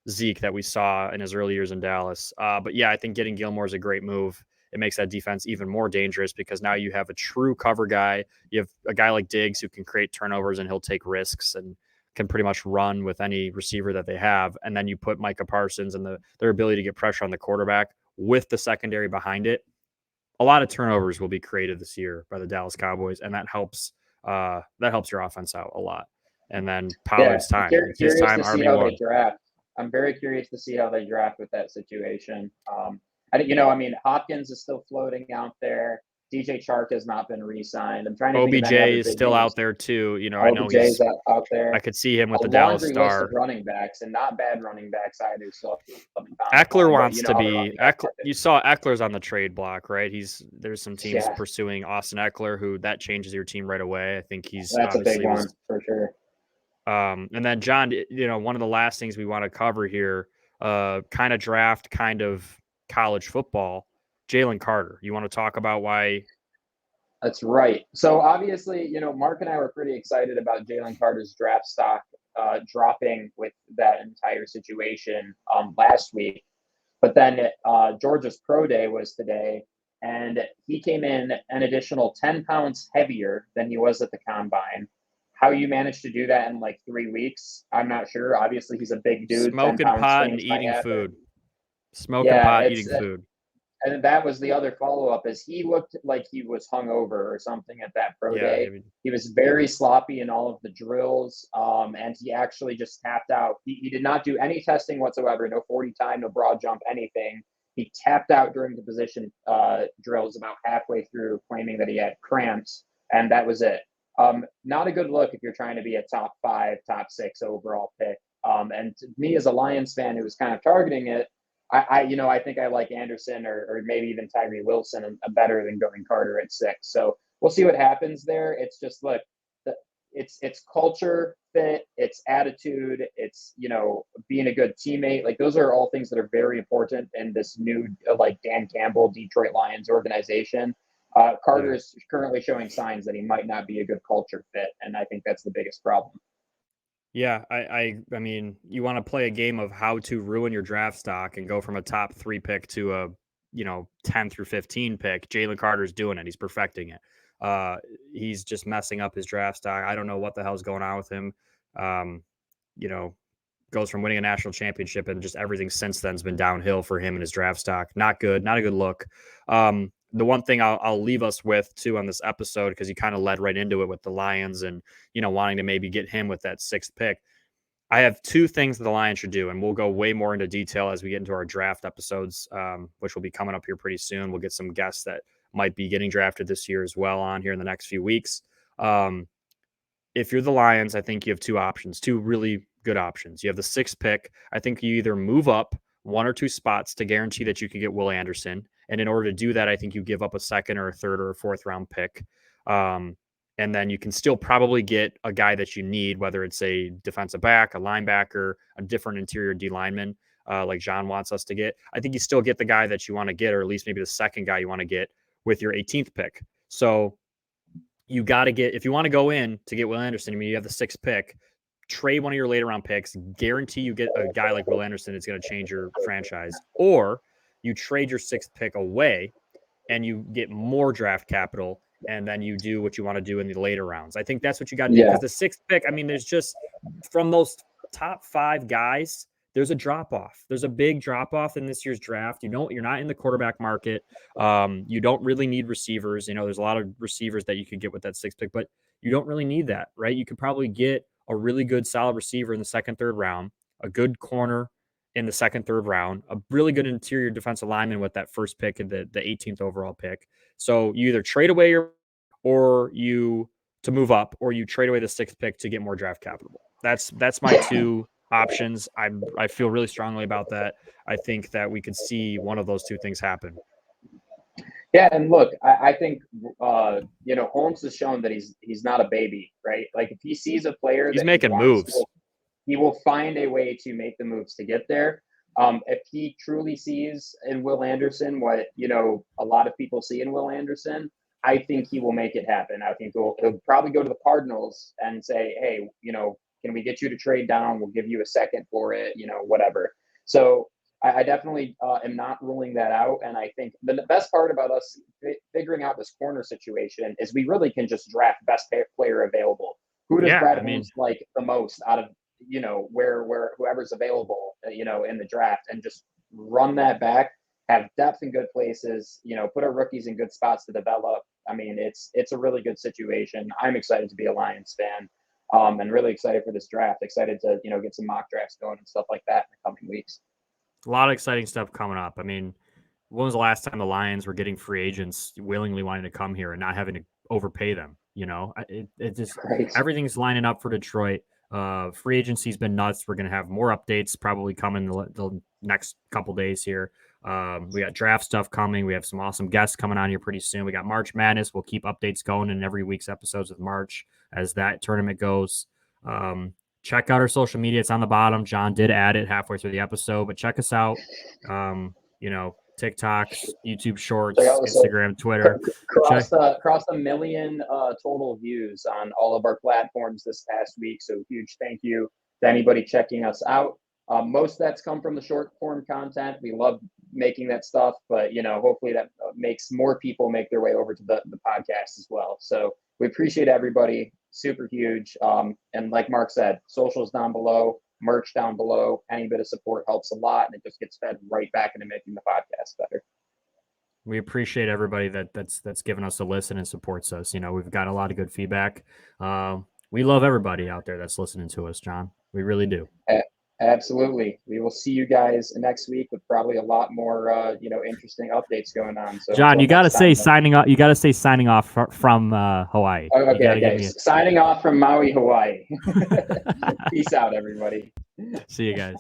Zeke that we saw in his early years in Dallas. But yeah, I think getting Gilmore is a great move. It makes that defense even more dangerous because now you have a true cover guy. You have a guy like Diggs who can create turnovers and he'll take risks and can pretty much run with any receiver that they have. And then you put Micah Parsons and their ability to get pressure on the quarterback with the secondary behind it. A lot of turnovers will be created this year by the Dallas Cowboys, and that helps your offense out a lot. And then Pollard's time. His time RB1. I'm very curious to see how they draft with that situation. Hopkins is still floating out there. DJ Chark has not been re-signed. I'm trying to OBJ is still out there too. I know he's out there. I could see him with the Dallas Star. List of running backs, and not bad running backs either. So Eckler wants to be. You saw Eckler's on the trade block, right? There's some teams pursuing Austin Eckler, who that changes your team right away. I think that's a big one for sure. And then John, one of the last things we want to cover here, kind of draft, kind of college football. Jalen Carter, you want to talk about why? That's right. So obviously, Mark and I were pretty excited about Jalen Carter's draft stock dropping with that entire situation last week. But then Georgia's pro day was today, and he came in an additional 10 pounds heavier than he was at the combine. How you managed to do that in like 3 weeks, I'm not sure. Obviously, he's a big dude. Smoking pot and eating food. Smoking pot, eating food. And that was the other follow-up, is he looked like he was hungover or something at that pro day. He was very sloppy in all of the drills, and he actually just tapped out. He did not do any testing whatsoever, no 40 time, no broad jump, anything. He tapped out during the position drills about halfway through, claiming that he had cramps, and that was it. Not a good look if you're trying to be a top 5, top 6 overall pick. And to me, as a Lions fan who was kind of targeting it, I think I like Anderson or maybe even Tyree Wilson better than going Carter at 6. So we'll see what happens there. It's just look, it's culture fit, it's attitude, it's being a good teammate. Like those are all things that are very important in this new like Dan Campbell Detroit Lions organization. Carter is currently showing signs that he might not be a good culture fit, and I think that's the biggest problem. Yeah, I mean, you want to play a game of how to ruin your draft stock and go from a top 3 pick to a 10 through 15 pick. Jalen Carter's doing it. He's perfecting it. He's just messing up his draft stock. I don't know what the hell's going on with him. Goes from winning a national championship and just everything since then's been downhill for him and his draft stock. Not good. Not a good look. The one thing I'll leave us with too on this episode, because you kind of led right into it with the Lions and, wanting to maybe get him with that 6th pick. I have 2 things that the Lions should do, and we'll go way more into detail as we get into our draft episodes, which will be coming up here pretty soon. We'll get some guests that might be getting drafted this year as well on here in the next few weeks. If you're the Lions, I think you have 2 options, 2 really good options. You have the 6th pick. I think you either move up 1 or 2 spots to guarantee that you can get Will Anderson. And in order to do that, I think you give up a 2nd or a 3rd or a 4th round pick. And then you can still probably get a guy that you need, whether it's a defensive back, a linebacker, a different interior D lineman, like John wants us to get. I think you still get the guy that you want to get, or at least maybe the 2nd guy you want to get with your 18th pick. So you got to get, if you want to go in to get Will Anderson, I mean, you have the 6th pick, trade one of your later round picks, guarantee you get a guy like Will Anderson that's going to change your franchise, or you trade your 6th pick away and you get more draft capital, and then you do what you want to do in the later rounds. I think that's what you got to do, because the 6th pick, I mean, there's just, from those top 5 guys, there's a drop-off. There's a big drop-off in this year's draft. You're not in the quarterback market. You don't really need receivers. There's a lot of receivers that you could get with that 6th pick, but you don't really need that, right? You could probably get a really good, solid receiver in the 2nd, 3rd round, a good corner in the 2nd, 3rd round, a really good interior defensive lineman with that 1st pick and the 18th overall pick. So you either trade away or you to move up, or you trade away the 6th pick to get more draft capital. That's my 2 options. I feel really strongly about that. I think that we could see one of those 2 things happen. Yeah, and look, I think Holmes has shown that he's not a baby, right? Like if he sees a player, he's making moves. He will find a way to make the moves to get there. If he truly sees in Will Anderson what a lot of people see in Will Anderson, I think he will make it happen. I think he'll probably go to the Cardinals and say, hey, can we get you to trade down? We'll give you a 2nd for it, whatever. So I definitely am not ruling that out. And I think the best part about us figuring out this corner situation is we really can just draft best player available. Who does Brad Holmes like the most out of, where whoever's available, in the draft, and just run that back, have depth in good places, put our rookies in good spots to develop. I mean, it's a really good situation. I'm excited to be a Lions fan, and really excited for this draft. Excited to, get some mock drafts going and stuff like that in the coming weeks. A lot of exciting stuff coming up. I mean, when was the last time the Lions were getting free agents willingly wanting to come here and not having to overpay them? It just, everything's lining up for Detroit. Free agency's been nuts. We're going to have more updates probably coming the next couple days here. We got draft stuff coming. We have some awesome guests coming on here pretty soon. We got March Madness. We'll keep updates going in every week's episodes of March as that tournament goes. Check out our social media. It's on the bottom. John did add it halfway through the episode, but check us out. TikTok, YouTube Shorts, Instagram, Twitter. Crossed a million total views on all of our platforms this past week. So huge thank you to anybody checking us out. Most of that's come from the short form content. We love making that stuff, but hopefully that makes more people make their way over to the podcast as well. So we appreciate everybody. Super huge. And like Mark said, socials down below, merch down below. Any bit of support helps a lot, and it just gets fed right back into making the podcast better. We appreciate everybody that's given us a listen and supports us. We've got a lot of good feedback. We love everybody out there that's listening to us, John. We really do. Absolutely. We will see you guys next week with probably a lot more, interesting updates going on. So, John, you got to say signing off. You got to say signing off from Hawaii. Okay. Signing off from Maui, Hawaii. Peace out, everybody. See you guys.